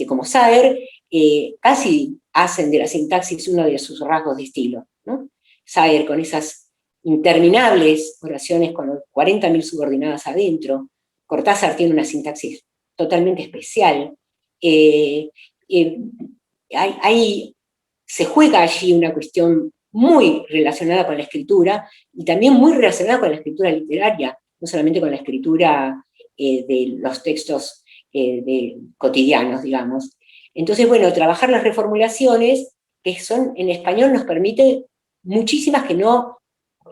como Saer, casi hacen de la sintaxis uno de sus rasgos de estilo, ¿no? Saer con esas interminables oraciones con 40.000 subordinadas adentro. Cortázar tiene una sintaxis totalmente especial. Se juega allí una cuestión muy relacionada con la escritura, y también muy relacionada con la escritura literaria, no solamente con la escritura de los textos cotidianos, digamos. Entonces, bueno, trabajar las reformulaciones, que son en español, nos permite muchísimas que no,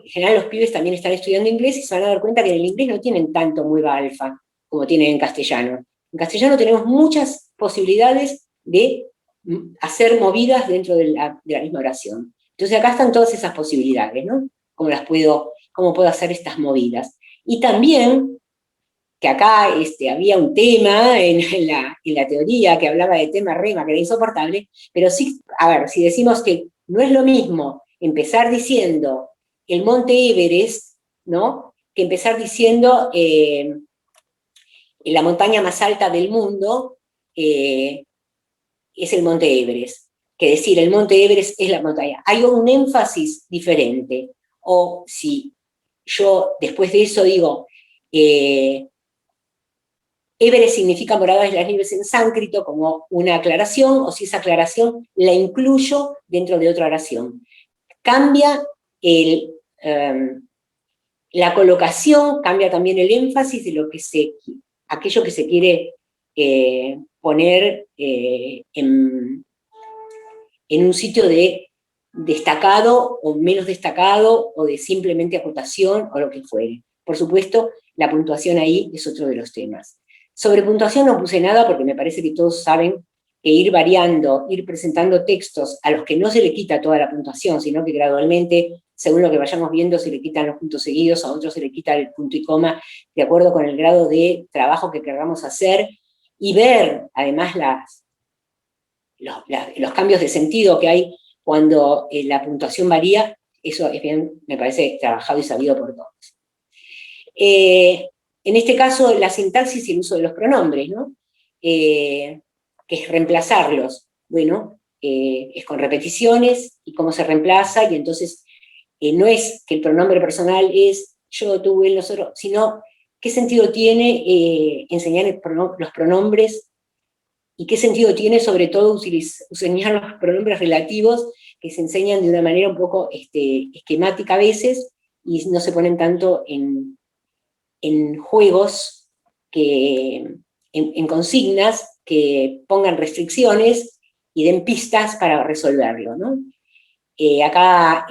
en general los pibes también están estudiando inglés y se van a dar cuenta que en el inglés no tienen tanto mueva alfa como tienen en castellano. En castellano tenemos muchas posibilidades de hacer movidas dentro de la misma oración. Entonces acá están todas esas posibilidades, ¿no? ¿Cómo puedo hacer estas movidas? Y también, que acá había un tema en la teoría que hablaba de tema rema, que era insoportable, pero sí, a ver, si decimos que no es lo mismo empezar diciendo el monte Everest, ¿no? Que empezar diciendo la montaña más alta del mundo es el monte Everest. Que decir, el monte Everest es la montaña. Hay un énfasis diferente. O si yo después de eso digo, Everest significa morada de las nieves en sánscrito como una aclaración, o si esa aclaración la incluyo dentro de otra oración. Cambia la colocación, cambia también el énfasis de aquello que se quiere poner en un sitio de destacado o menos destacado, o de simplemente acotación, o lo que fuere. Por supuesto, la puntuación ahí es otro de los temas. Sobre puntuación no puse nada porque me parece que todos saben que ir variando, ir presentando textos a los que no se le quita toda la puntuación, sino que gradualmente, según lo que vayamos viendo, se le quitan los puntos seguidos, a otros se le quita el punto y coma, de acuerdo con el grado de trabajo que queramos hacer, y ver además los cambios de sentido que hay cuando la puntuación varía. Eso es bien, me parece, trabajado y sabido por todos. En este caso, la sintaxis y el uso de los pronombres, ¿no? Que es reemplazarlos. Bueno, es con repeticiones, y cómo se reemplaza, y entonces no es que el pronombre personal es yo, tú, él, nosotros, sino qué sentido tiene enseñar los pronombres, y qué sentido tiene sobre todo enseñar los pronombres relativos, que se enseñan de una manera un poco esquemática a veces, y no se ponen tanto en juegos, en consignas, que pongan restricciones y den pistas para resolverlo, ¿no? Acá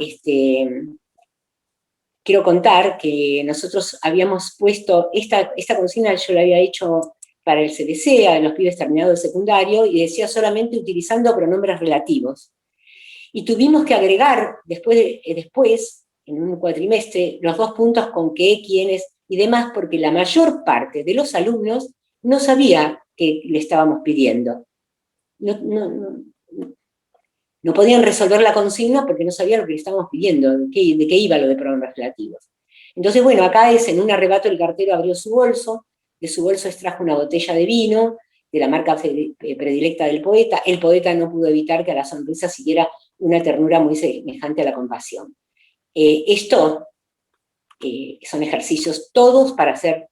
quiero contar que nosotros habíamos puesto, esta consigna yo la había hecho para el CDC, a los pibes terminados de secundario, y decía solamente utilizando pronombres relativos. Y tuvimos que agregar después, en un cuatrimestre, los 2 puntos con qué, quiénes y demás, porque la mayor parte de los alumnos no sabía qué le estábamos pidiendo. No podían resolver la consigna porque no sabían lo que le estábamos pidiendo, de qué iba lo de programas relativos. Entonces, bueno, acá en un arrebato el cartero abrió su bolso, de su bolso extrajo una botella de vino, de la marca predilecta del poeta. El poeta no pudo evitar que a la sonrisa siguiera una ternura muy semejante a la compasión. Esto son ejercicios todos para hacer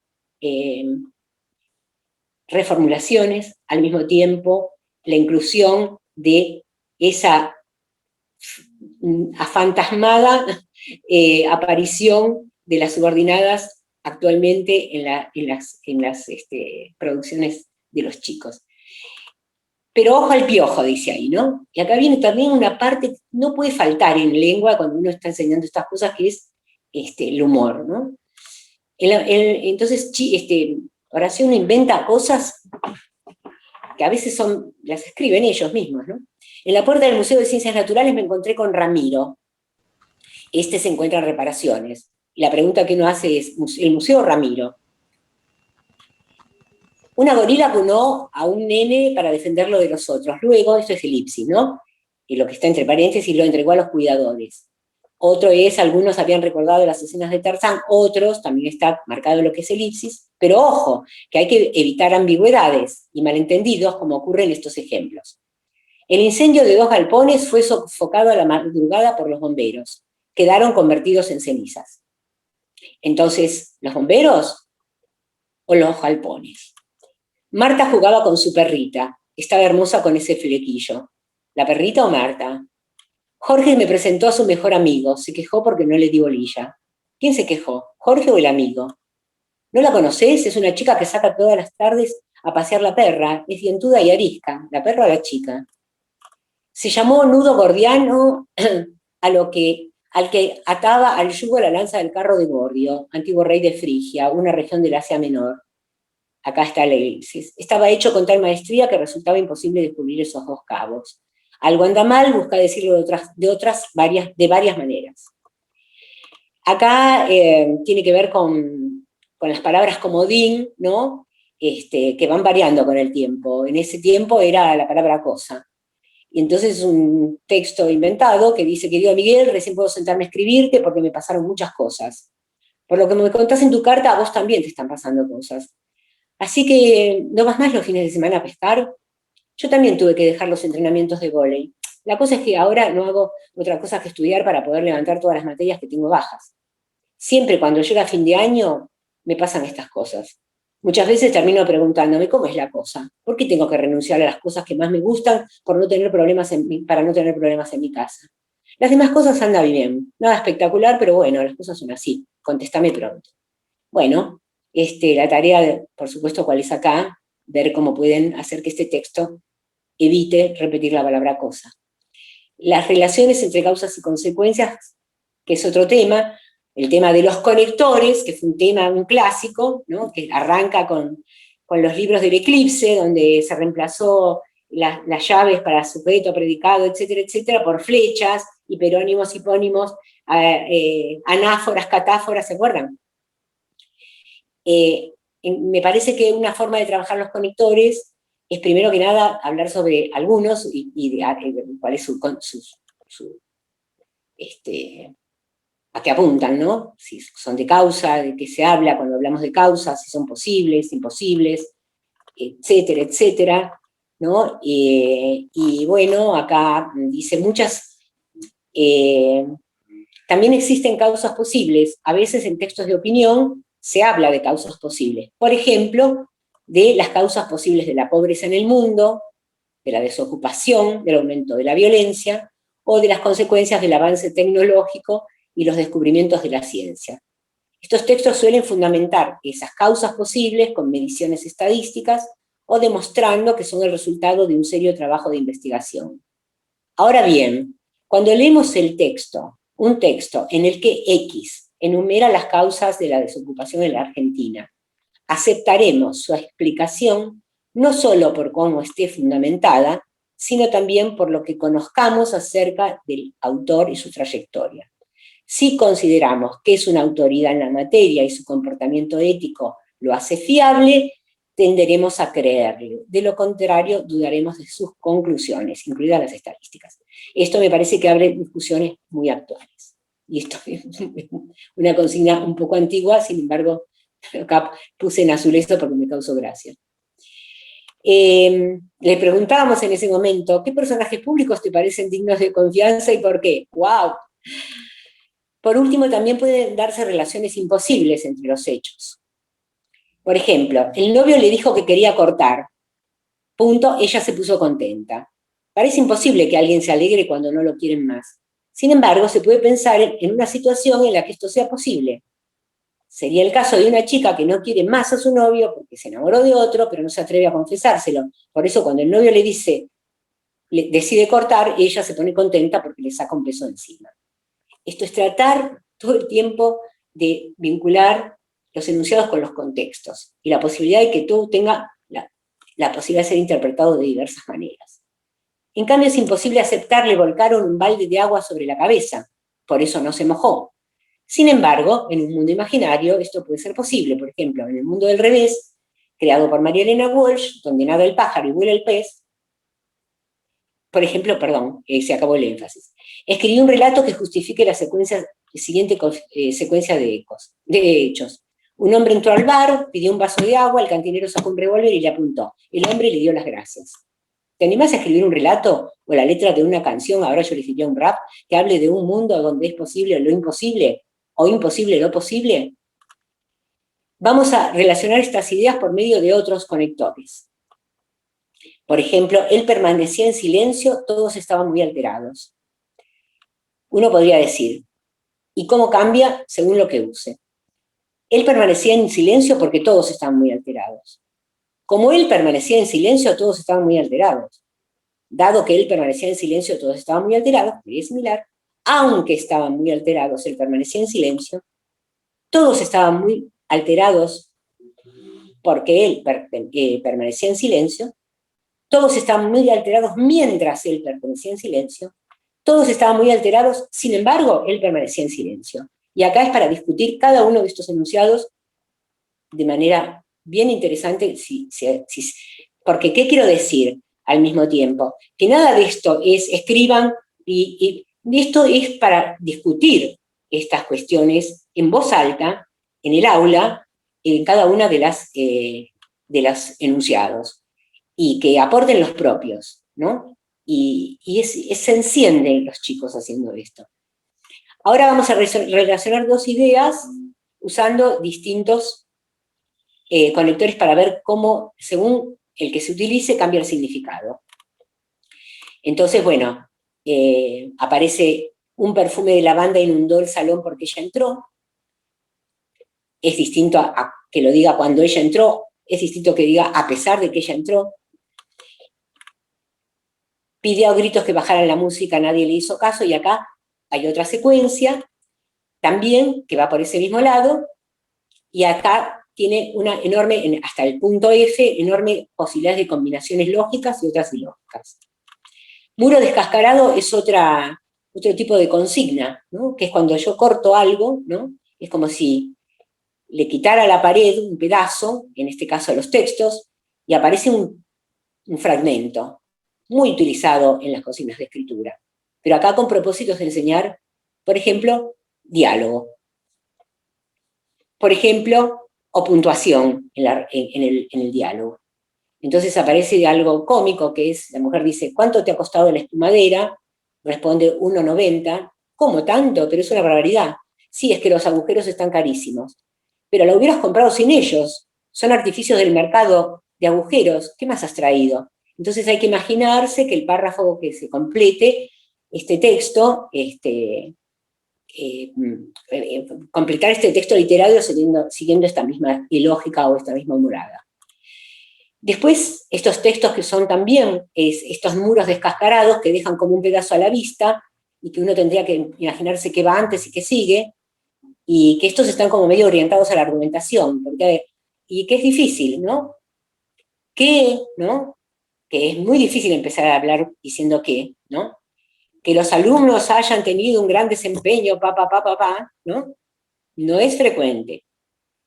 reformulaciones, al mismo tiempo la inclusión de esa afantasmada aparición de las subordinadas actualmente en las producciones de los chicos. Pero ojo al piojo, dice ahí, ¿no? Y acá viene también una parte que no puede faltar en lengua cuando uno está enseñando estas cosas, que es el humor, ¿no? Entonces, Horacio uno inventa cosas que a veces las escriben ellos mismos, ¿no? En la puerta del Museo de Ciencias Naturales me encontré con Ramiro. Se encuentra en reparaciones. Y la pregunta que uno hace es, ¿el Museo Ramiro? Una gorila acunó a un nene para defenderlo de los otros. Luego, esto es elipsis, ¿no? Y lo que está entre paréntesis lo entregó a los cuidadores. Otro es, algunos habían recordado las escenas de Tarzán, otros, también está marcado lo que es elipsis, pero ojo, que hay que evitar ambigüedades y malentendidos como ocurre en estos ejemplos. El incendio de 2 galpones fue sofocado a la madrugada por los bomberos. Quedaron convertidos en cenizas. Entonces, ¿los bomberos o los galpones? Marta jugaba con su perrita. Estaba hermosa con ese flequillo. ¿La perrita o Marta? Jorge me presentó a su mejor amigo. Se quejó porque no le di bolilla. ¿Quién se quejó? ¿Jorge o el amigo? ¿No la conocés? Es una chica que saca todas las tardes a pasear la perra. Es dientuda y arisca. ¿La perra o la chica? Se llamó nudo gordiano al que ataba al yugo la lanza del carro de Gordio, antiguo rey de Frigia, una región del Asia Menor. Acá está la elipsis. Estaba hecho con tal maestría que resultaba imposible descubrir esos 2 cabos. Algo anda mal, busca decirlo de varias maneras. Acá tiene que ver con las palabras comodín, ¿no? Que van variando con el tiempo. En ese tiempo era la palabra cosa. Y entonces es un texto inventado que dice, querido Miguel, recién puedo sentarme a escribirte porque me pasaron muchas cosas. Por lo que me contás en tu carta, a vos también te están pasando cosas. Así que no vas más los fines de semana a pescar. Yo también tuve que dejar los entrenamientos de vóley. La cosa es que ahora no hago otra cosa que estudiar para poder levantar todas las materias que tengo bajas. Siempre cuando llega fin de año me pasan estas cosas. Muchas veces termino preguntándome cómo es la cosa. ¿Por qué tengo que renunciar a las cosas que más me gustan para no tener problemas en mi casa? Las demás cosas andan bien. Nada espectacular, pero bueno, las cosas son así. Contéstame pronto. Bueno, la tarea, por supuesto, ¿cuál es acá? Ver cómo pueden hacer que este texto evite repetir la palabra cosa. Las relaciones entre causas y consecuencias, que es otro tema, el tema de los conectores, que fue un clásico, ¿no? Que arranca con los libros del Eclipse, donde se reemplazó las llaves para sujeto, predicado, etcétera, etcétera, por flechas, hiperónimos, hipónimos, anáforas, catáforas, ¿se acuerdan? Me parece que una forma de trabajar los conectores es primero que nada hablar sobre algunos y de cuál es a qué apuntan, ¿no? Si son de causa, de qué se habla cuando hablamos de causas, si son posibles, imposibles, etcétera, etcétera, ¿no? Y bueno, acá dice también existen causas posibles. A veces en textos de opinión se habla de causas posibles. Por ejemplo, de las causas posibles de la pobreza en el mundo, de la desocupación, del aumento de la violencia, o de las consecuencias del avance tecnológico y los descubrimientos de la ciencia. Estos textos suelen fundamentar esas causas posibles con mediciones estadísticas o demostrando que son el resultado de un serio trabajo de investigación. Ahora bien, cuando leemos un texto en el que X enumera las causas de la desocupación en la Argentina, aceptaremos su explicación no solo por cómo esté fundamentada, sino también por lo que conozcamos acerca del autor y su trayectoria. Si consideramos que es una autoridad en la materia y su comportamiento ético lo hace fiable, tenderemos a creerle. De lo contrario, dudaremos de sus conclusiones, incluidas las estadísticas. Esto me parece que abre discusiones muy actuales. Y esto es una consigna un poco antigua, sin embargo, acá puse en azul esto porque me causó gracia. Le preguntábamos en ese momento, ¿qué personajes públicos te parecen dignos de confianza y por qué? ¡Wow! Por último, también pueden darse relaciones imposibles entre los hechos. Por ejemplo, el novio le dijo que quería cortar. Punto, ella se puso contenta. Parece imposible que alguien se alegre cuando no lo quieren más. Sin embargo, se puede pensar en una situación en la que esto sea posible. Sería el caso de una chica que no quiere más a su novio porque se enamoró de otro, pero no se atreve a confesárselo. Por eso cuando el novio le decide cortar, ella se pone contenta porque le saca un peso de encima. Esto es tratar todo el tiempo de vincular los enunciados con los contextos y la posibilidad de que todo tenga la posibilidad de ser interpretado de diversas maneras. En cambio, es imposible aceptar le volcaron un balde de agua sobre la cabeza, por eso no se mojó. Sin embargo, en un mundo imaginario esto puede ser posible. Por ejemplo, en el mundo del revés, creado por María Elena Walsh, donde nada el pájaro y vuela el pez, por ejemplo, perdón, se acabó el énfasis. Escribí un relato que justifique la siguiente secuencia de hechos. Un hombre entró al bar, pidió un vaso de agua, el cantinero sacó un revólver y le apuntó. El hombre le dio las gracias. ¿Te animás a escribir un relato o la letra de una canción, ahora yo le escribí un rap, que hable de un mundo donde es posible lo imposible o imposible lo posible? Vamos a relacionar estas ideas por medio de otros conectores. Por ejemplo, él permanecía en silencio, todos estaban muy alterados. Uno podría decir, ¿y cómo cambia según lo que use? Él permanecía en silencio porque todos estaban muy alterados. Como él permanecía en silencio, todos estaban muy alterados. Dado que él permanecía en silencio, todos estaban muy alterados, es similar, aunque estaban muy alterados, él permanecía en silencio, todos estaban muy alterados porque él permanecía en silencio, todos estaban muy alterados mientras él permanecía en silencio, todos estaban muy alterados, sin embargo, él permanecía en silencio. Y acá es para discutir cada uno de estos enunciados de manera bien interesante, porque ¿qué quiero decir al mismo tiempo? Que nada de esto es escriban, y esto es para discutir estas cuestiones en voz alta, en el aula, en cada una de las enunciados, y que aporten los propios, ¿no? Y se encienden los chicos haciendo esto. Ahora vamos a relacionar dos ideas usando distintos conectores para ver cómo, según el que se utilice, cambia el significado. Entonces, bueno, aparece un perfume de lavanda inundó el salón porque ella entró. Es distinto a que lo diga cuando ella entró, es distinto que diga a pesar de que ella entró. Pidió a gritos que bajaran la música, nadie le hizo caso, y acá hay otra secuencia, también, que va por ese mismo lado, y acá tiene una enorme, hasta el punto F, enorme posibilidades de combinaciones lógicas y otras ilógicas. Muro descascarado es otro tipo de consigna, ¿no? Que es cuando yo corto algo, ¿no? Es como si le quitara a la pared un pedazo, en este caso los textos, y aparece un fragmento, muy utilizado en las consignas de escritura. Pero acá con propósitos de enseñar, por ejemplo, diálogo. Por ejemplo, o puntuación en el diálogo. Entonces aparece algo cómico, que es, la mujer dice, ¿cuánto te ha costado la espumadera? Responde 1,90. ¿Cómo tanto? Pero es una barbaridad. Sí, es que los agujeros están carísimos. Pero la hubieras comprado sin ellos. Son artificios del mercado de agujeros. ¿Qué más has traído? Entonces hay que imaginarse que el párrafo que se complete, este texto, completar este texto literario siguiendo esta misma lógica o esta misma morada. Después, estos textos que son también estos muros descascarados que dejan como un pedazo a la vista y que uno tendría que imaginarse qué va antes y qué sigue, y que estos están como medio orientados a la argumentación, y que es difícil, ¿no? ¿Qué, no? que es muy difícil empezar a hablar diciendo ¿no? Que los alumnos hayan tenido un gran desempeño, ¿no? No es frecuente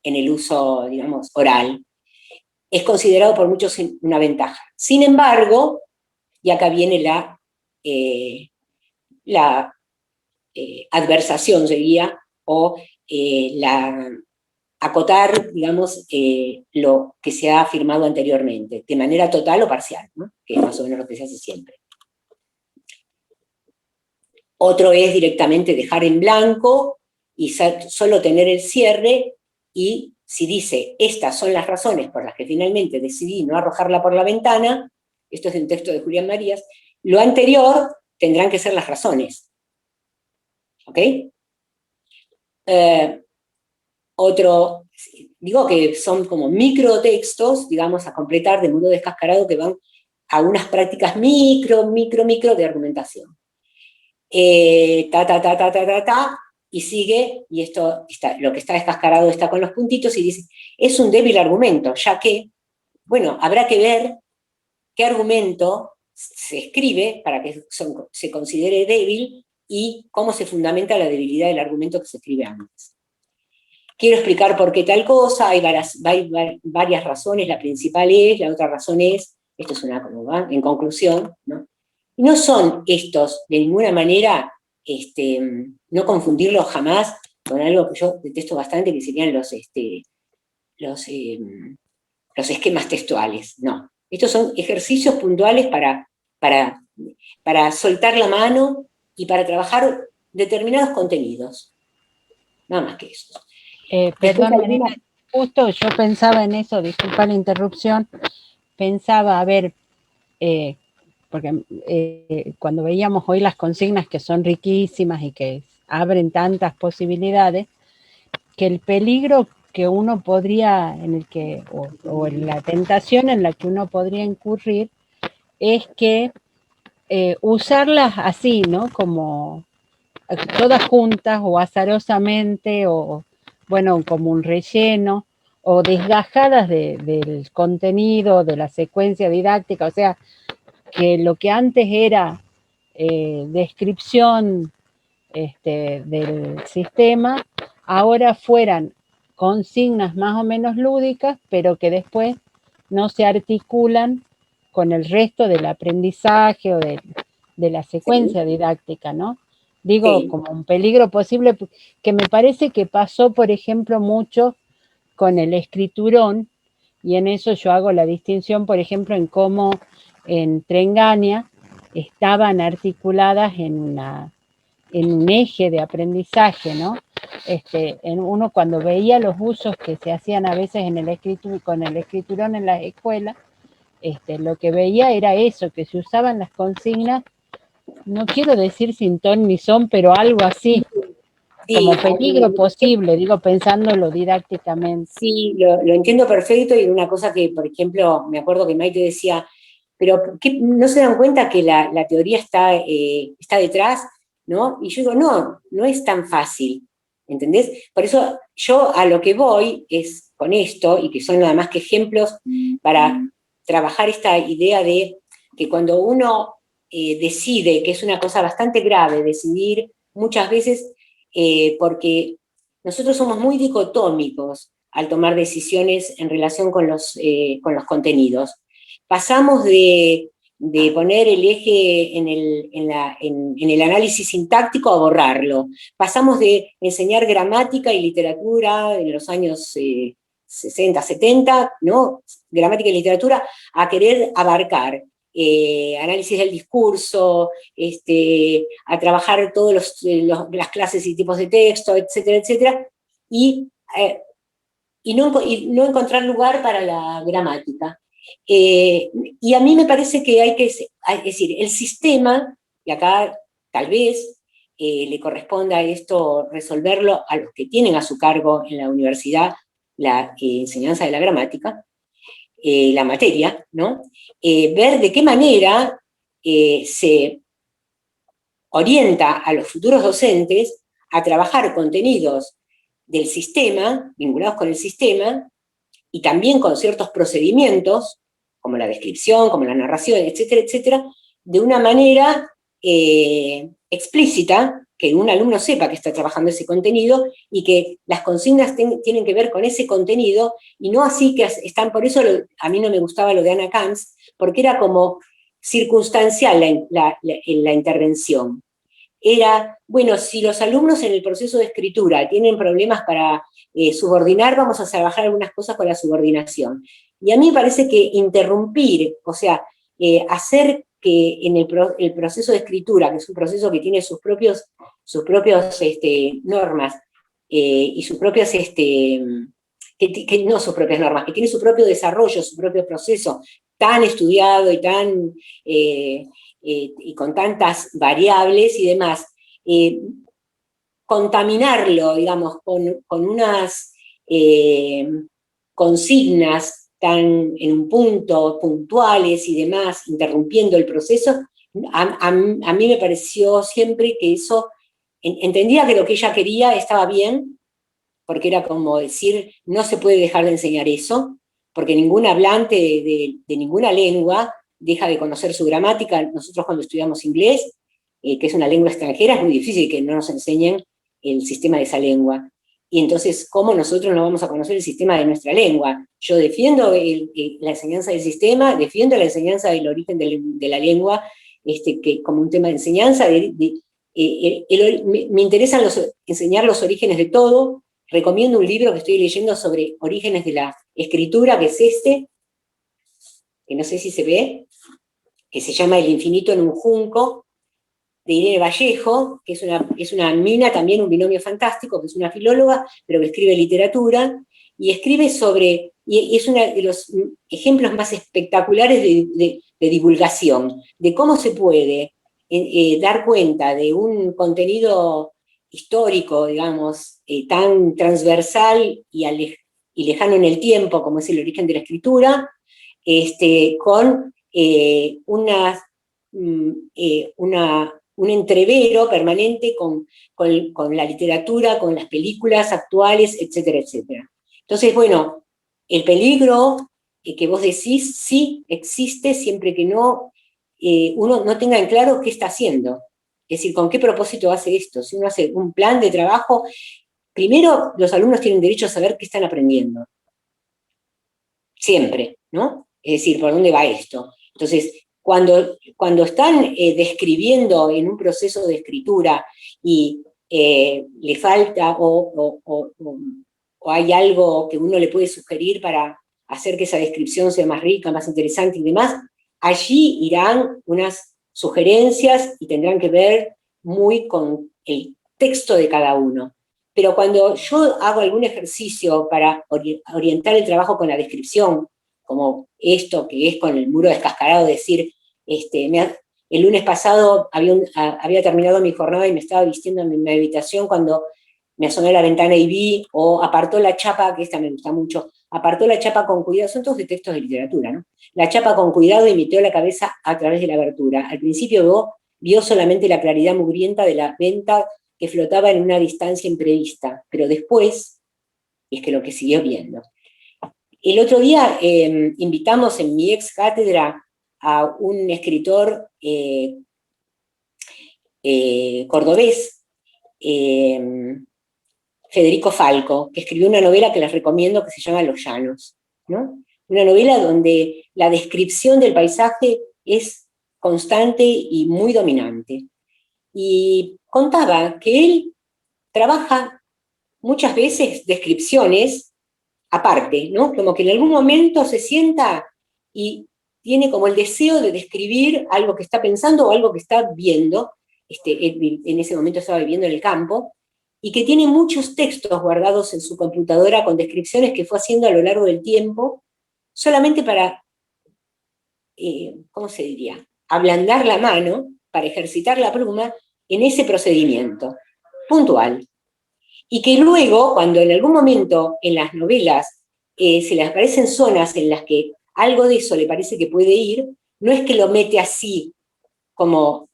en el uso, digamos, oral. Es considerado por muchos una ventaja. Sin embargo, y acá viene la adversación, sería, o acotar, digamos, lo que se ha afirmado anteriormente, de manera total o parcial, ¿no? Que es más o menos lo que se hace siempre. Otro es directamente dejar en blanco y solo tener el cierre, y si dice, estas son las razones por las que finalmente decidí no arrojarla por la ventana, esto es de un texto de Julián Marías, lo anterior tendrán que ser las razones. ¿Ok? Otro, digo que son como microtextos, digamos, a completar de modo descascarado, que van a unas prácticas micro de argumentación. Y sigue, y esto lo que está descascarado está con los puntitos, y dice, es un débil argumento, ya que, bueno, habrá que ver qué argumento se escribe para que se considere débil y cómo se fundamenta la debilidad del argumento que se escribe antes. Quiero explicar por qué tal cosa, hay varias razones, la principal es, la otra razón es, esto es una como va, en conclusión, ¿no? Y no son estos, de ninguna manera, no confundirlos jamás con algo que yo detesto bastante, que serían los esquemas textuales, no. Estos son ejercicios puntuales para soltar la mano y para trabajar determinados contenidos. Nada más que eso. Perdón, Marina, justo yo pensaba en eso, disculpa la interrupción, pensaba, a ver, porque cuando veíamos hoy las consignas que son riquísimas y que abren tantas posibilidades, que el peligro que uno podría, o en la tentación en la que uno podría incurrir, es que usarlas así, ¿no? Como todas juntas o azarosamente, o bueno, como un relleno, o desgajadas del contenido, de la secuencia didáctica, o sea, que lo que antes era descripción del sistema, ahora fueran consignas más o menos lúdicas, pero que después no se articulan con el resto del aprendizaje o de la secuencia didáctica, ¿no? Digo, como un peligro posible, que me parece que pasó, por ejemplo, mucho con el escriturón, y en eso yo hago la distinción, por ejemplo, en cómo en Trengaña estaban articuladas en un eje de aprendizaje, ¿no? Uno cuando veía los usos que se hacían a veces con el escriturón en las escuelas, lo que veía era eso, que se usaban las consignas, no quiero decir sin ton ni son, pero algo así, como peligro posible, digo, pensándolo didácticamente. Sí, lo entiendo perfecto, y una cosa que, por ejemplo, me acuerdo que Maite decía, pero ¿no se dan cuenta que la teoría está detrás? ¿No? Y yo digo, no es tan fácil, ¿entendés? Por eso yo a lo que voy es con esto, y que son nada más que ejemplos para trabajar esta idea de que cuando uno decide, que es una cosa bastante grave, decidir muchas veces, porque nosotros somos muy dicotómicos al tomar decisiones en relación con los contenidos. Pasamos de poner el eje en el análisis sintáctico a borrarlo. Pasamos de enseñar gramática y literatura en los años 60, 70, ¿no? Gramática y literatura, a querer abarcar análisis del discurso, a trabajar todas las clases y tipos de texto, etcétera, etcétera, y no encontrar lugar para la gramática. Y a mí me parece que es decir, el sistema, y acá tal vez le corresponda a esto resolverlo a los que tienen a su cargo en la universidad la enseñanza de la gramática, la materia, ¿no? Ver de qué manera se orienta a los futuros docentes a trabajar contenidos del sistema, vinculados con el sistema, y también con ciertos procedimientos como la descripción, como la narración, etcétera, etcétera, de una manera explícita, que un alumno sepa que está trabajando ese contenido y que las consignas tienen que ver con ese contenido y no así que están, por eso a mí no me gustaba lo de Anna Camps, porque era como circunstancial la intervención. Era, bueno, si los alumnos en el proceso de escritura tienen problemas para subordinar, vamos a trabajar algunas cosas con la subordinación. Y a mí me parece que interrumpir, o sea, hacer que en el proceso de escritura, que es un proceso que tiene sus propios normas y sus propias, no sus propias normas, que tiene su propio desarrollo, su propio proceso tan estudiado y tan y con tantas variables y demás, contaminarlo, digamos, con unas consignas tan en un punto, puntuales y demás, interrumpiendo el proceso, a mí me pareció siempre que eso, entendía que lo que ella quería estaba bien, porque era como decir, no se puede dejar de enseñar eso, porque ningún hablante de ninguna lengua deja de conocer su gramática. Nosotros cuando estudiamos inglés, que es una lengua extranjera, es muy difícil que no nos enseñen el sistema de esa lengua. Y entonces, ¿cómo nosotros no vamos a conocer el sistema de nuestra lengua? Yo defiendo la enseñanza del sistema, defiendo la enseñanza del origen de la lengua, que como un tema de enseñanza, me interesan enseñar los orígenes de todo. Recomiendo un libro que estoy leyendo sobre orígenes de la escritura, que es que no sé si se ve, que se llama El infinito en un junco, de Irene Vallejo, que es una mina, también un binomio fantástico, que es una filóloga, pero que escribe literatura, y escribe sobre, y es uno de los ejemplos más espectaculares de divulgación, de cómo se puede dar cuenta de un contenido histórico, digamos, tan transversal y lejano en el tiempo, como es el origen de la escritura, con un entrevero permanente con la literatura, con las películas actuales, etcétera, etcétera. Entonces, bueno, el peligro que vos decís sí existe siempre que uno no tenga en claro qué está haciendo. Es decir, ¿con qué propósito hace esto? Si uno hace un plan de trabajo, primero los alumnos tienen derecho a saber qué están aprendiendo. Siempre, ¿no? Es decir, ¿por dónde va esto? Entonces, cuando están describiendo en un proceso de escritura y le falta o hay algo que uno le puede sugerir para hacer que esa descripción sea más rica, más interesante y demás, allí irán unas sugerencias y tendrán que ver muy con el texto de cada uno. Pero cuando yo hago algún ejercicio para orientar el trabajo con la descripción, como esto que es con el muro descascarado, decir, el lunes pasado había terminado mi jornada y me estaba vistiendo en mi habitación cuando me asomé a la ventana y vi, o apartó la chapa, que esta me gusta mucho, apartó la chapa con cuidado, son todos de textos de literatura, ¿no? La chapa con cuidado y metió la cabeza a través de la abertura. Al principio vio solamente la claridad mugrienta de la venta que flotaba en una distancia imprevista, pero después es que lo que siguió viendo. El otro día invitamos en mi ex cátedra a un escritor cordobés, Federico Falco, que escribió una novela que les recomiendo que se llama Los Llanos, ¿no? Una novela donde la descripción del paisaje es constante y muy dominante. Y contaba que él trabaja muchas veces descripciones aparte, ¿no? Como que en algún momento se sienta y tiene como el deseo de describir algo que está pensando o algo que está viendo, en ese momento estaba viviendo en el campo, y que tiene muchos textos guardados en su computadora con descripciones que fue haciendo a lo largo del tiempo, solamente para, ¿cómo se diría?, ablandar la mano, para ejercitar la pluma en ese procedimiento puntual. Y que luego, cuando en algún momento en las novelas se le aparecen zonas en las que algo de eso le parece que puede ir, no es que lo mete así, como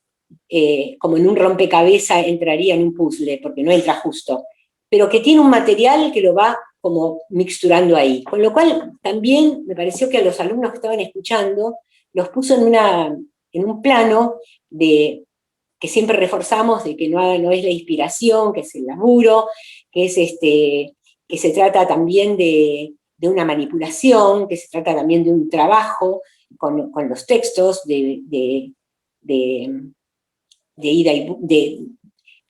en un rompecabezas entraría en un puzzle, porque no entra justo, pero que tiene un material que lo va como mixturando ahí. Con lo cual, también me pareció que a los alumnos que estaban escuchando, los puso en un plano de que siempre reforzamos, de que no es la inspiración, que es el laburo, que se trata también de una manipulación, que se trata también de un trabajo con los textos, de ida y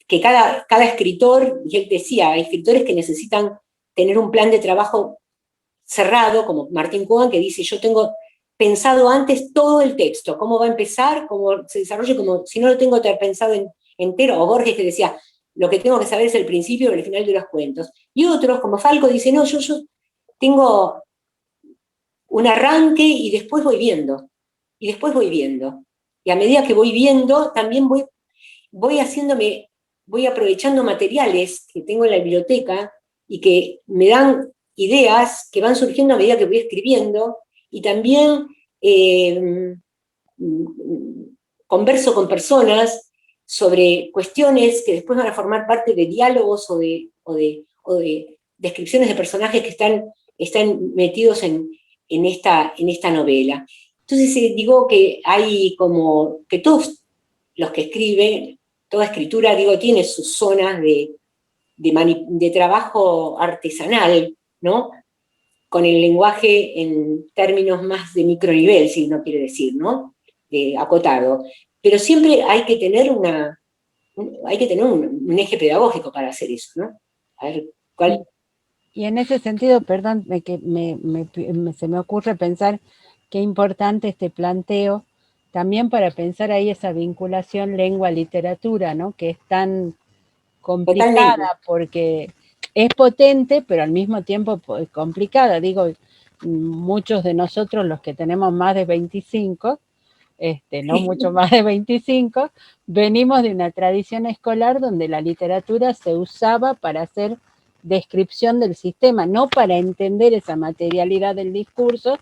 que cada escritor, y él decía, hay escritores que necesitan tener un plan de trabajo cerrado, como Martín Cohen, que dice, yo tengo pensado antes todo el texto, cómo va a empezar, cómo se desarrolla, como si no lo tengo pensado entero, o Borges que decía, lo que tengo que saber es el principio y el final de los cuentos. Y otros, como Falco, dicen, no, yo tengo un arranque y después voy viendo, y después voy viendo. Y a medida que voy viendo, también voy aprovechando materiales que tengo en la biblioteca y que me dan ideas que van surgiendo a medida que voy escribiendo, y también converso con personas sobre cuestiones que después van a formar parte de diálogos o de descripciones de personajes que están metidos en esta novela. Entonces digo que hay como que todos los que escriben, toda escritura, digo, tiene sus zonas de trabajo artesanal, ¿no? Con el lenguaje en términos más de micronivel, si no quiere decir, ¿no? Acotado. Pero siempre hay que tener un eje pedagógico para hacer eso, ¿no? A ver, ¿cuál? Y en ese sentido, perdón, se me ocurre pensar qué importante este planteo, también para pensar ahí esa vinculación lengua-literatura, ¿no? Que es tan complicada. Totalmente. Porque es potente, pero al mismo tiempo es complicada. Digo, muchos de nosotros, los que tenemos más de 25, no mucho más de 25, venimos de una tradición escolar donde la literatura se usaba para hacer descripción del sistema, no para entender esa materialidad del discurso,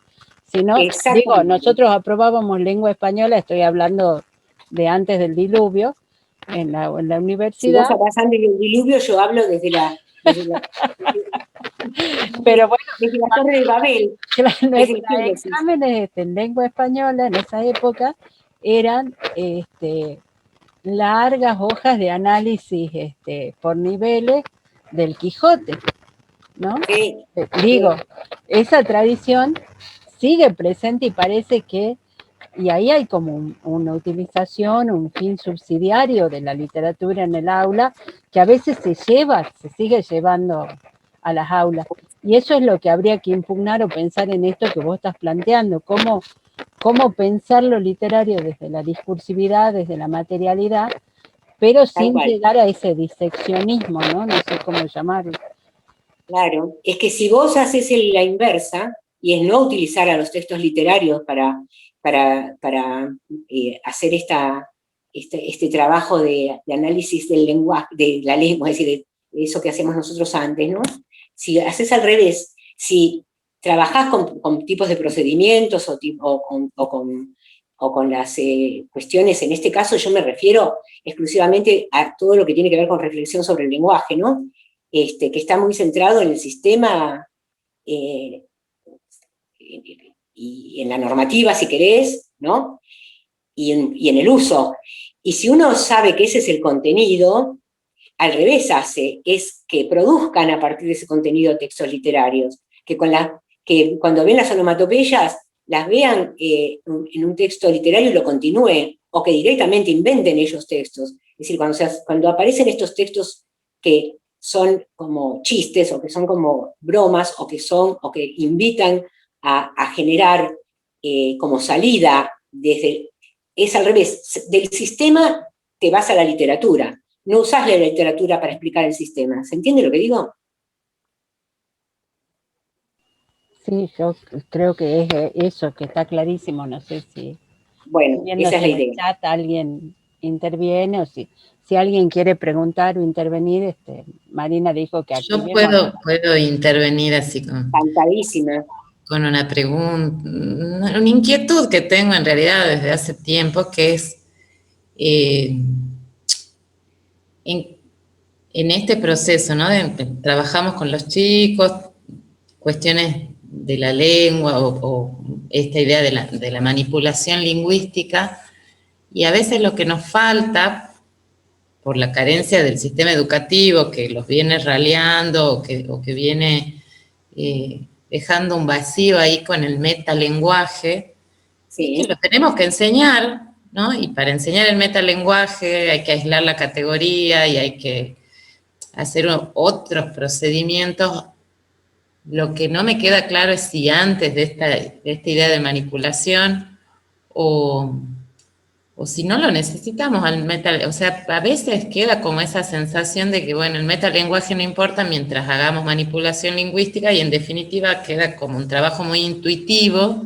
sino, digo, nosotros aprobábamos lengua española, estoy hablando de antes del diluvio, en la universidad. Si vos hablas antes del diluvio, yo hablo desde la pero bueno, desde la Torre de Babel. Nuestros exámenes en lengua española en esa época eran largas hojas de análisis por niveles del Quijote, ¿no? Sí. Digo, esa tradición sigue presente y parece que, y ahí hay como una utilización, un fin subsidiario de la literatura en el aula, que a veces se sigue llevando a las aulas. Y eso es lo que habría que impugnar o pensar en esto que vos estás planteando, cómo pensar lo literario desde la discursividad, desde la materialidad, pero sin llegar a ese diseccionismo, ¿no? No sé cómo llamarlo. Claro, es que si vos haces la inversa, y es no utilizar a los textos literarios para hacer este trabajo de análisis del lenguaje, de la lengua, es decir, de eso que hacemos nosotros antes, ¿no? Si haces al revés, si trabajás con tipos de procedimientos o con las cuestiones, en este caso yo me refiero exclusivamente a todo lo que tiene que ver con reflexión sobre el lenguaje, ¿no? Que está muy centrado en el sistema y en la normativa, si querés, ¿no? Y en el uso. Y si uno sabe que ese es el contenido, al revés es que produzcan a partir de ese contenido textos literarios, que cuando ven las onomatopeyas, las vean en un texto literario y lo continúen, o que directamente inventen ellos textos. Es decir, cuando aparecen estos textos que son como chistes, o que son como bromas, o que invitan a generar como salida es al revés, del sistema te vas a la literatura, no usás la literatura para explicar el sistema. ¿Se entiende lo que digo? Sí, yo creo que es eso, que está clarísimo, no sé si... Bueno, esa es la idea. En el chat alguien interviene, o si alguien quiere preguntar o intervenir, Marina dijo que aquí... Yo puedo intervenir así Encantadísima. Con una pregunta, una inquietud que tengo en realidad desde hace tiempo, que es en este proceso, ¿no? Trabajamos con los chicos, cuestiones de la lengua o esta idea de la manipulación lingüística, y a veces lo que nos falta, por la carencia del sistema educativo que los viene raleando o que viene dejando un vacío ahí con el metalenguaje, Sí. es que lo tenemos que enseñar, ¿no? Y para enseñar el metalenguaje hay que aislar la categoría y hay que hacer otros procedimientos. Lo que no me queda claro es si antes de esta idea de manipulación o si no lo necesitamos al o sea, a veces queda como esa sensación de que, bueno, el metalenguaje no importa mientras hagamos manipulación lingüística, y en definitiva queda como un trabajo muy intuitivo,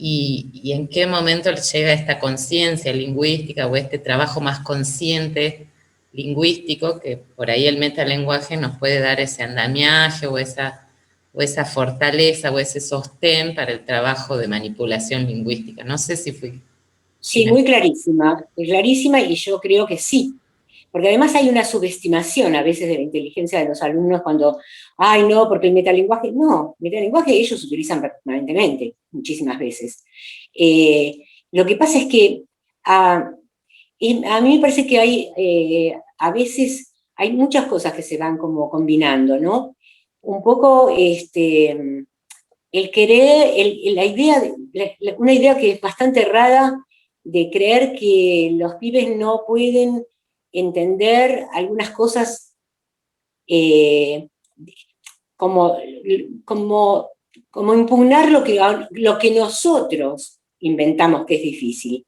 y en qué momento llega esta conciencia lingüística o este trabajo más consciente lingüístico, que por ahí el metalenguaje nos puede dar ese andamiaje o esa fortaleza o ese sostén para el trabajo de manipulación lingüística. No sé si fui... Sí, muy clarísima, y yo creo que sí. Porque además hay una subestimación a veces de la inteligencia de los alumnos cuando, ay, no, porque el metalenguaje, no, el metalenguaje ellos utilizan permanentemente, muchísimas veces. Lo que pasa es que a mí me parece que hay, a veces, hay muchas cosas que se van como combinando, ¿no? Un poco, el querer, la idea, una idea que es bastante errada de creer que los pibes no pueden entender algunas cosas como impugnar lo que nosotros inventamos que es difícil.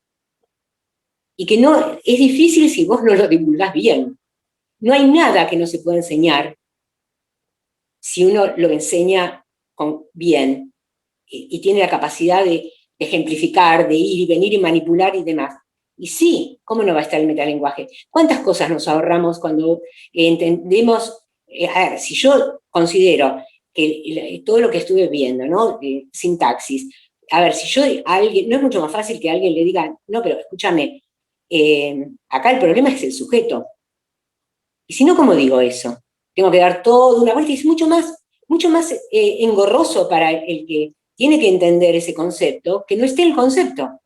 Y que no es difícil si vos no lo divulgás bien. No hay nada que no se pueda enseñar si uno lo enseña bien y tiene la capacidad de ejemplificar, de ir y venir y manipular y demás. Y sí, ¿cómo no va a estar el metalenguaje? ¿Cuántas cosas nos ahorramos cuando entendemos? A ver, si yo considero que todo lo que estuve viendo, ¿no? Sintaxis, a ver, si yo a alguien, no es mucho más fácil que a alguien le diga, no, pero escúchame, acá el problema es el sujeto. Y si no, ¿cómo digo eso? Tengo que dar toda una vuelta y es mucho más engorroso para el que tiene que entender ese concepto, que no esté el concepto.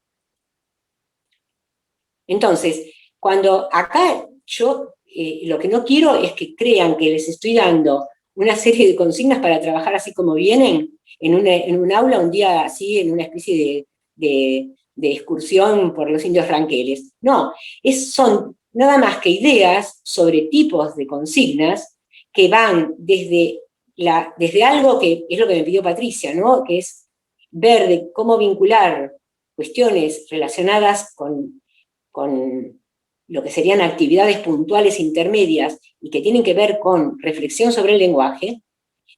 Entonces, cuando acá yo lo que no quiero es que crean que les estoy dando una serie de consignas para trabajar así como vienen, en un aula un día así, en una especie de excursión por los indios ranqueles. No, son nada más que ideas sobre tipos de consignas que van desde algo que es lo que me pidió Patricia, ¿no? Que es ver de cómo vincular cuestiones relacionadas con lo que serían actividades puntuales intermedias y que tienen que ver con reflexión sobre el lenguaje,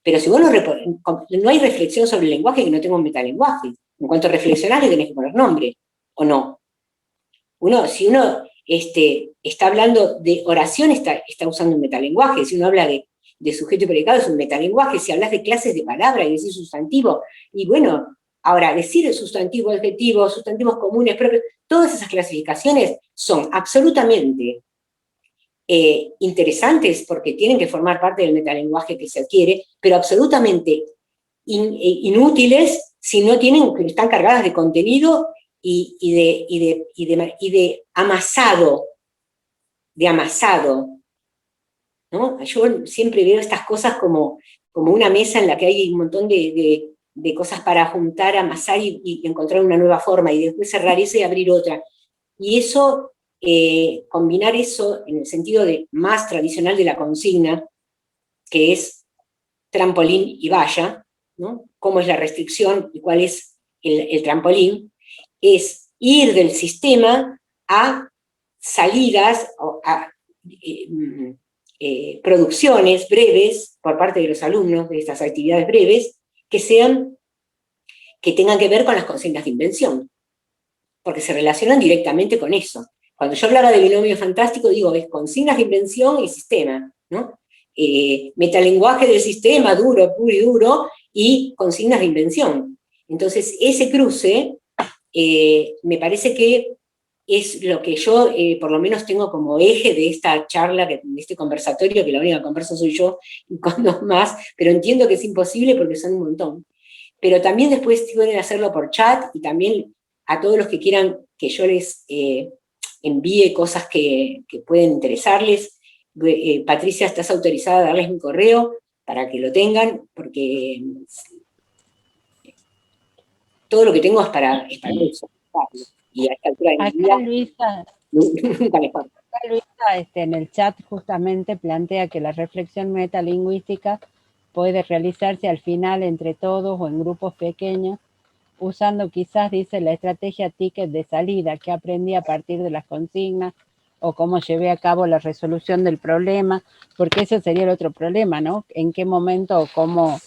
pero si vos no hay reflexión sobre el lenguaje, que no tengo un metalenguaje. En cuanto a reflexionar, le tenés que poner nombre, ¿o no? Si uno está hablando de oración, está usando un metalenguaje. Si uno habla de sujeto y predicado, es un metalenguaje. Si hablas de clases de palabra y decís sustantivo, y bueno, ahora, decir sustantivo, adjetivo, sustantivos comunes, propios, todas esas clasificaciones son absolutamente interesantes porque tienen que formar parte del metalenguaje que se adquiere, pero absolutamente inútiles si no están cargadas de contenido y de amasado, ¿no? Yo siempre veo estas cosas como una mesa en la que hay un montón de cosas para juntar, amasar y encontrar una nueva forma, y después cerrar esa y abrir otra. Y eso, combinar eso en el sentido más tradicional de la consigna, que es trampolín y valla, ¿no? Cómo es la restricción y cuál es el trampolín, es ir del sistema a salidas, a producciones breves por parte de los alumnos de estas actividades breves, que tengan que ver con las consignas de invención, porque se relacionan directamente con eso. Cuando yo hablaba de binomio fantástico, digo, es consignas de invención y sistema, ¿no? Metalenguaje del sistema, duro, puro y duro, y consignas de invención. Entonces, ese cruce, me parece que es lo que yo por lo menos tengo como eje de esta charla, de este conversatorio, que la única que converso soy yo y con dos más, pero entiendo que es imposible porque son un montón. Pero también después pueden hacerlo por chat, y también a todos los que quieran que yo les envíe cosas que pueden interesarles. Patricia, estás autorizada a darles mi correo para que lo tengan, porque todo lo que tengo es para eso. Y a esta altura de mi vida, Acá Luisa, nunca les falta. en el chat justamente plantea que la reflexión metalingüística puede realizarse al final entre todos o en grupos pequeños, usando quizás, dice, la estrategia ticket de salida que aprendí a partir de las consignas o cómo llevé a cabo la resolución del problema, porque ese sería el otro problema, ¿no? ¿En qué momento o cómo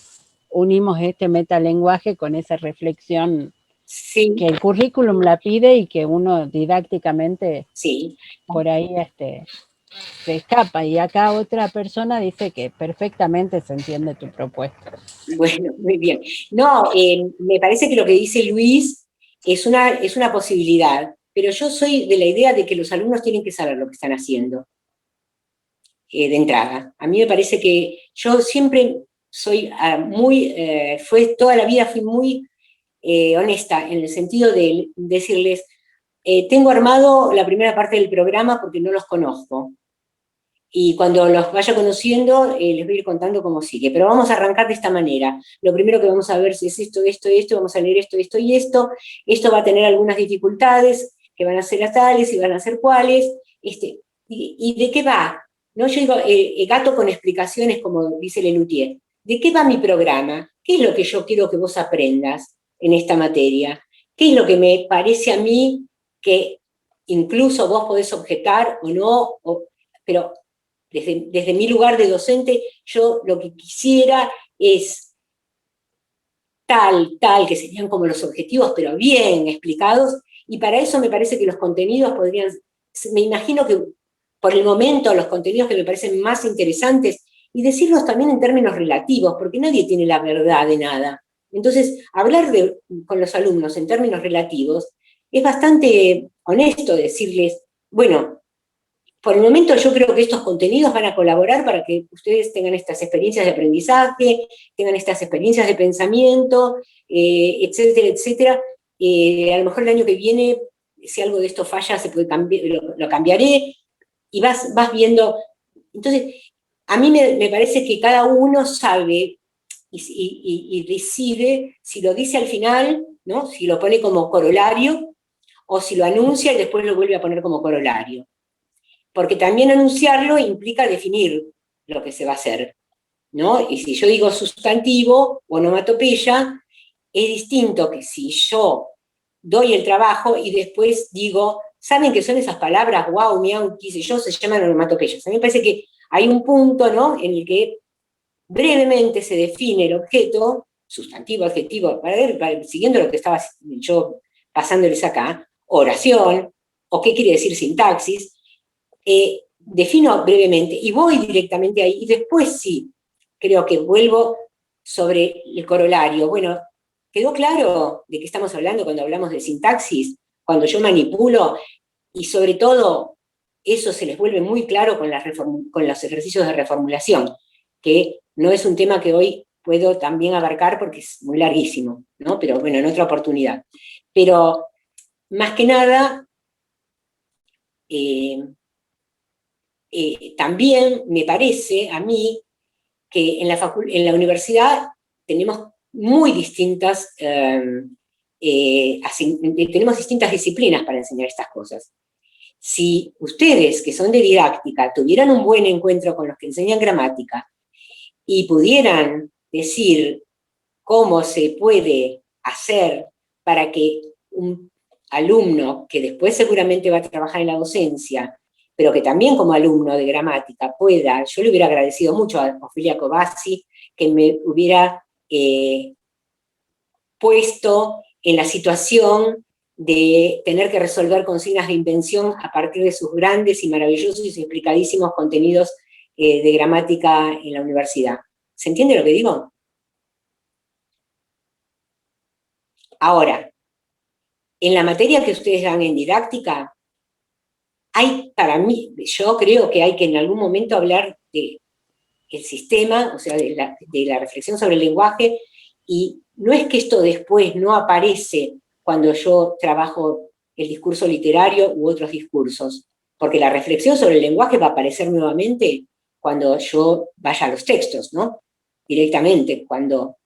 unimos este metalenguaje con esa reflexión Sí, que el currículum la pide y que uno didácticamente sí. por ahí se escapa? Y acá otra persona dice que perfectamente se entiende tu propuesta. Bueno, muy bien. No, me parece que lo que dice Luis es una posibilidad, pero yo soy de la idea de que los alumnos tienen que saber lo que están haciendo de entrada. A mí me parece que yo siempre soy toda la vida fui muy honesta, en el sentido de decirles, tengo armado la primera parte del programa porque no los conozco. Y cuando los vaya conociendo, les voy a ir contando cómo sigue. Pero vamos a arrancar de esta manera. Lo primero que vamos a ver es esto, vamos a leer esto, esto y esto. Esto va a tener algunas dificultades, que van a ser tales y van a ser cuáles. ¿Y de qué va? ¿No? Yo digo, gato con explicaciones, como dice Lelutier. ¿De qué va mi programa? ¿Qué es lo que yo quiero que vos aprendas en esta materia? ¿Qué es lo que me parece a mí que incluso vos podés objetar o no? Pero desde mi lugar de docente, yo lo que quisiera es tal, que serían como los objetivos, pero bien explicados, y para eso me parece que los contenidos me imagino que por el momento los contenidos que me parecen más interesantes, y decirlos también en términos relativos, porque nadie tiene la verdad de nada. Entonces, hablar con los alumnos en términos relativos es bastante honesto decirles, bueno, por el momento yo creo que estos contenidos van a colaborar para que ustedes tengan estas experiencias de aprendizaje, tengan estas experiencias de pensamiento, etcétera, etcétera. A lo mejor el año que viene, si algo de esto falla, se puede cambiar, lo cambiaré, y vas viendo. Entonces, a mí me parece que cada uno sabe y decide si lo dice al final, ¿no? Si lo pone como corolario, o si lo anuncia y después lo vuelve a poner como corolario. Porque también anunciarlo implica definir lo que se va a hacer, ¿no? Y si yo digo sustantivo o onomatopeya, es distinto que si yo doy el trabajo y después digo, ¿saben qué son esas palabras? Wow, miau, qué sé yo, se llaman onomatopeyas. A mí me parece que hay un punto, ¿no?, en el que brevemente se define el objeto, sustantivo, adjetivo, siguiendo lo que estaba yo pasándoles acá, oración, o qué quiere decir sintaxis, defino brevemente y voy directamente ahí, y después sí, creo que vuelvo sobre el corolario. Bueno, ¿quedó claro de qué estamos hablando cuando hablamos de sintaxis? Cuando yo manipulo, y sobre todo, eso se les vuelve muy claro con los ejercicios de reformulación, que no es un tema que hoy puedo también abarcar porque es muy larguísimo, ¿no? Pero bueno, en otra oportunidad. Pero, más que nada, también me parece a mí que en la universidad tenemos muy distintas, tenemos distintas disciplinas para enseñar estas cosas. Si ustedes, que son de didáctica, tuvieran un buen encuentro con los que enseñan gramática y pudieran decir cómo se puede hacer para que un alumno, que después seguramente va a trabajar en la docencia, pero que también como alumno de gramática pueda, yo le hubiera agradecido mucho a Ofelia Cobasi que me hubiera puesto en la situación de tener que resolver consignas de invención a partir de sus grandes y maravillosos y explicadísimos contenidos de gramática en la universidad. ¿Se entiende lo que digo? Ahora, en la materia que ustedes dan en didáctica, para mí, yo creo que hay que en algún momento hablar de el sistema, o sea, de la reflexión sobre el lenguaje, y no es que esto después no aparece cuando yo trabajo el discurso literario u otros discursos, porque la reflexión sobre el lenguaje va a aparecer nuevamente cuando yo vaya a los textos, ¿no? Directamente, cuando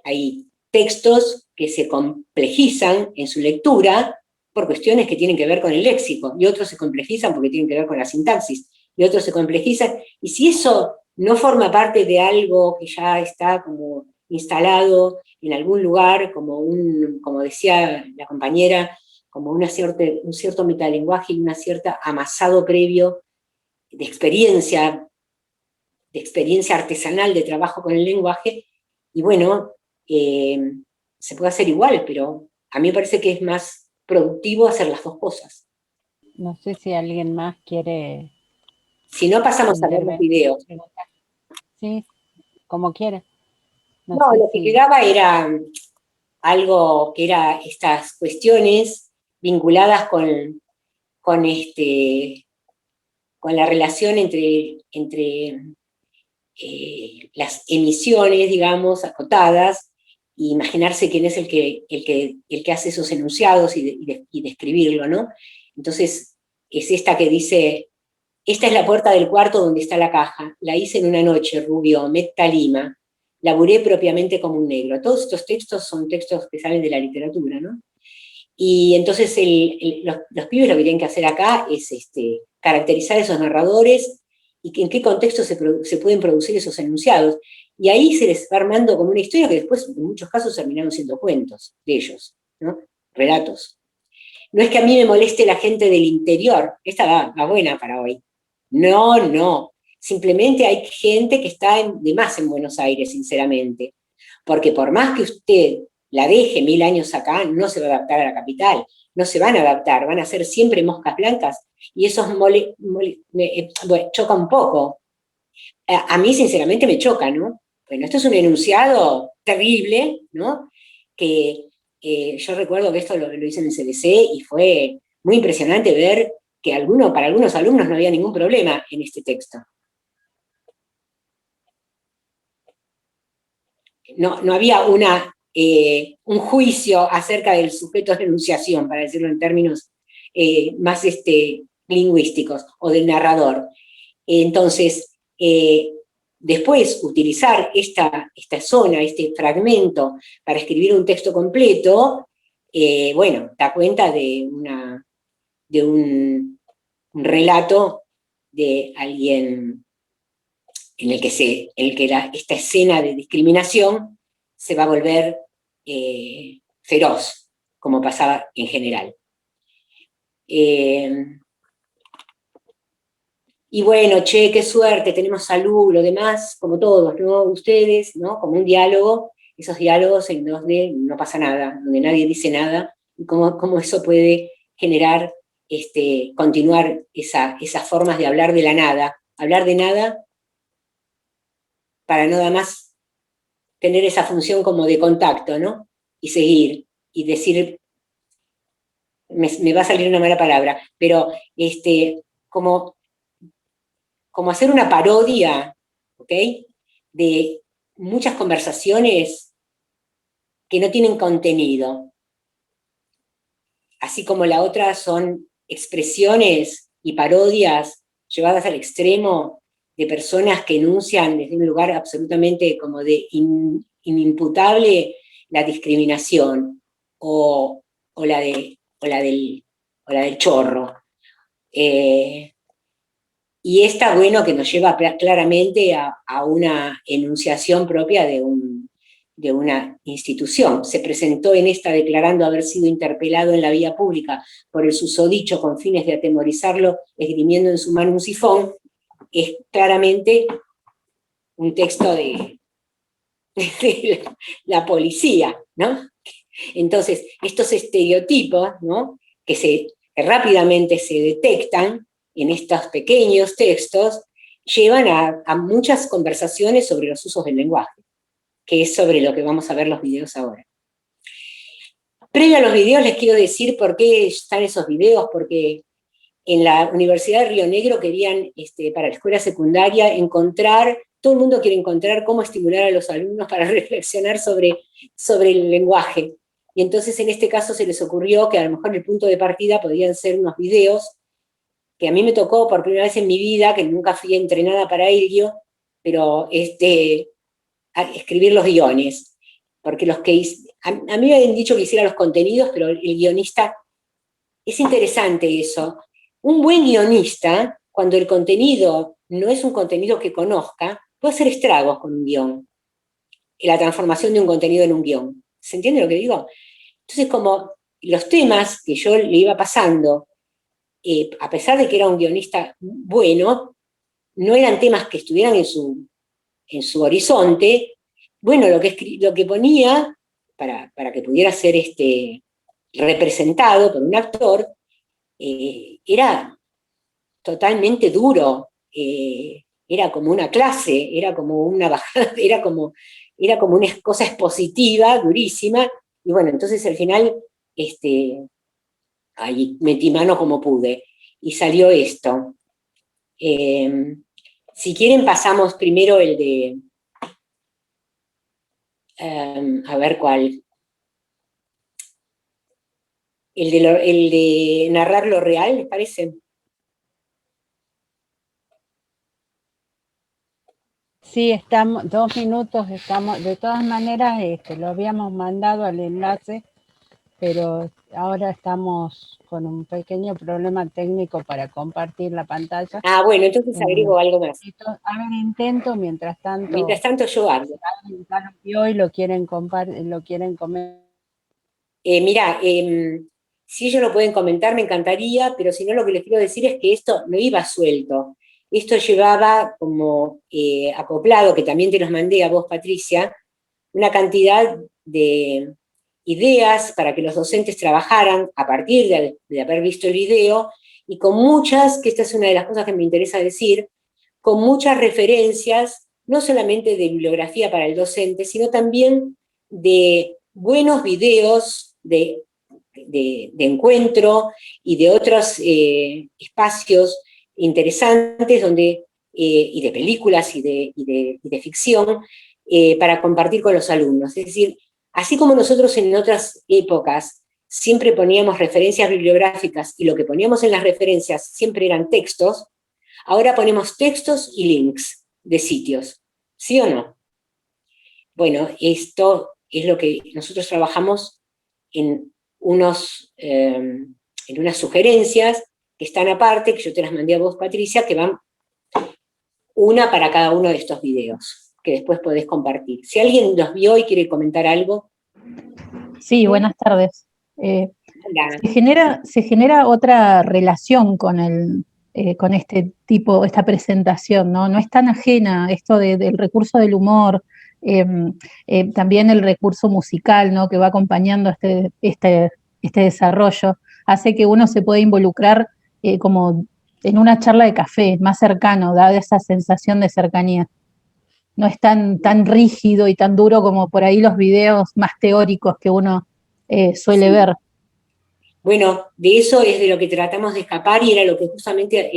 hay textos que se complejizan en su lectura por cuestiones que tienen que ver con el léxico, y otros se complejizan porque tienen que ver con la sintaxis, y otros se complejizan, y si eso no forma parte de algo que ya está como instalado en algún lugar, como decía la compañera, como un cierto metalenguaje y una cierta amasado previo de experiencia artesanal de trabajo con el lenguaje, y bueno, se puede hacer igual, pero a mí me parece que es más productivo hacer las dos cosas. No sé si alguien más quiere Si no, pasamos a ver los videos. Sí, como quiera. No, lo que quedaba era algo que era estas cuestiones vinculadas con la relación entre las emisiones, digamos, acotadas, y imaginarse quién es el que hace esos enunciados y describirlo, ¿no? Entonces, es esta que dice: esta es la puerta del cuarto donde está la caja, la hice en una noche, rubio, metta lima, laburé propiamente como un negro. Todos estos textos son textos que salen de la literatura, ¿no? Y entonces los pibes lo que tienen que hacer acá es caracterizar esos narradores y en qué contexto se pueden producir esos enunciados. Y ahí se les va armando como una historia que después en muchos casos terminaron siendo cuentos de ellos, ¿no? Relatos. No es que a mí me moleste la gente del interior, esta va buena para hoy. No. Simplemente hay gente que está de más en Buenos Aires, sinceramente. Porque por más que usted la deje 1000 años acá, no se va a adaptar a la capital, no se van a adaptar, van a ser siempre moscas blancas, y eso choca un poco. A mí, sinceramente, me choca, ¿no? Bueno, esto es un enunciado terrible, ¿no? Que yo recuerdo que esto lo hice en el CBC y fue muy impresionante ver que para algunos alumnos no había ningún problema en este texto. No había un juicio acerca del sujeto de enunciación, para decirlo en términos más lingüísticos, o del narrador. Entonces, después utilizar esta zona, este fragmento, para escribir un texto completo, bueno, da cuenta de un relato de alguien en el que esta escena de discriminación se va a volver feroz, como pasaba en general. Y bueno, che, qué suerte, tenemos salud, lo demás, como todos, ¿no? Ustedes, ¿no? Como un diálogo, esos diálogos en donde no pasa nada, donde nadie dice nada, y cómo eso puede generar, continuar esas formas de hablar de la nada. Hablar de nada para nada más tener esa función como de contacto, ¿no? Y seguir, y decir, me va a salir una mala palabra, pero como hacer una parodia, ¿ok? De muchas conversaciones que no tienen contenido. Así como la otra son expresiones y parodias llevadas al extremo de personas que enuncian desde un lugar absolutamente como de inimputable la discriminación o la del chorro. Y está bueno que nos lleva claramente a una enunciación propia de una institución. Se presentó en esta declarando haber sido interpelado en la vía pública por el susodicho con fines de atemorizarlo, esgrimiendo en su mano un sifón. Es claramente un texto de la policía, ¿no? Entonces, estos estereotipos, ¿no? que rápidamente se detectan en estos pequeños textos, llevan a muchas conversaciones sobre los usos del lenguaje, que es sobre lo que vamos a ver los videos ahora. Previo a los videos les quiero decir por qué están esos videos, porque en la Universidad de Río Negro querían, para la escuela secundaria, todo el mundo quiere encontrar cómo estimular a los alumnos para reflexionar sobre el lenguaje. Y entonces en este caso se les ocurrió que a lo mejor el punto de partida podían ser unos videos, que a mí me tocó por primera vez en mi vida, que nunca fui entrenada para ello, pero escribir los guiones. Porque a mí me habían dicho que hiciera los contenidos, pero el guionista, es interesante eso. Un buen guionista, cuando el contenido no es un contenido que conozca, puede hacer estragos con un guión. La transformación de un contenido en un guión. ¿Se entiende lo que digo? Entonces, como los temas que yo le iba pasando, a pesar de que era un guionista bueno, no eran temas que estuvieran en su horizonte. Bueno, lo que ponía, para que pudiera ser representado por un actor, era totalmente duro, era como una clase, era como una bajada, era como una cosa expositiva, durísima, y bueno, entonces al final, ahí metí mano como pude, y salió esto. Si quieren pasamos primero el de, a ver cuál, el de narrar lo real, ¿les parece? Sí, estamos, 2 minutos, estamos, de todas maneras, lo habíamos mandado al enlace, pero ahora estamos con un pequeño problema técnico para compartir la pantalla. Ah, bueno, entonces agrego algo más. A ver, intento, mientras tanto. Mientras tanto yo hago. Y hoy lo quieren comer. Mirá, si ellos lo pueden comentar me encantaría, pero si no lo que les quiero decir es que esto no iba suelto. Esto llevaba como acoplado, que también te los mandé a vos, Patricia, una cantidad de ideas para que los docentes trabajaran a partir de haber visto el video, y con muchas, que esta es una de las cosas que me interesa decir, con muchas referencias, no solamente de bibliografía para el docente, sino también de buenos videos de encuentro y de otros espacios interesantes y de películas y de ficción para compartir con los alumnos. Es decir, así como nosotros en otras épocas siempre poníamos referencias bibliográficas y lo que poníamos en las referencias siempre eran textos, ahora ponemos textos y links de sitios, ¿sí o no? Bueno, esto es lo que nosotros trabajamos en unas sugerencias que están aparte, que yo te las mandé a vos, Patricia, que van una para cada uno de estos videos, que después podés compartir. Si alguien los vio y quiere comentar algo. Sí, buenas tardes. Se genera otra relación con este tipo, esta presentación, ¿no? No es tan ajena esto del recurso del humor, también el recurso musical, ¿no? Que va acompañando este desarrollo, hace que uno se pueda involucrar como en una charla de café, más cercano, da esa sensación de cercanía. No es tan rígido y tan duro como por ahí los videos más teóricos que uno suele ver. Bueno, de eso es de lo que tratamos de escapar, y era lo que justamente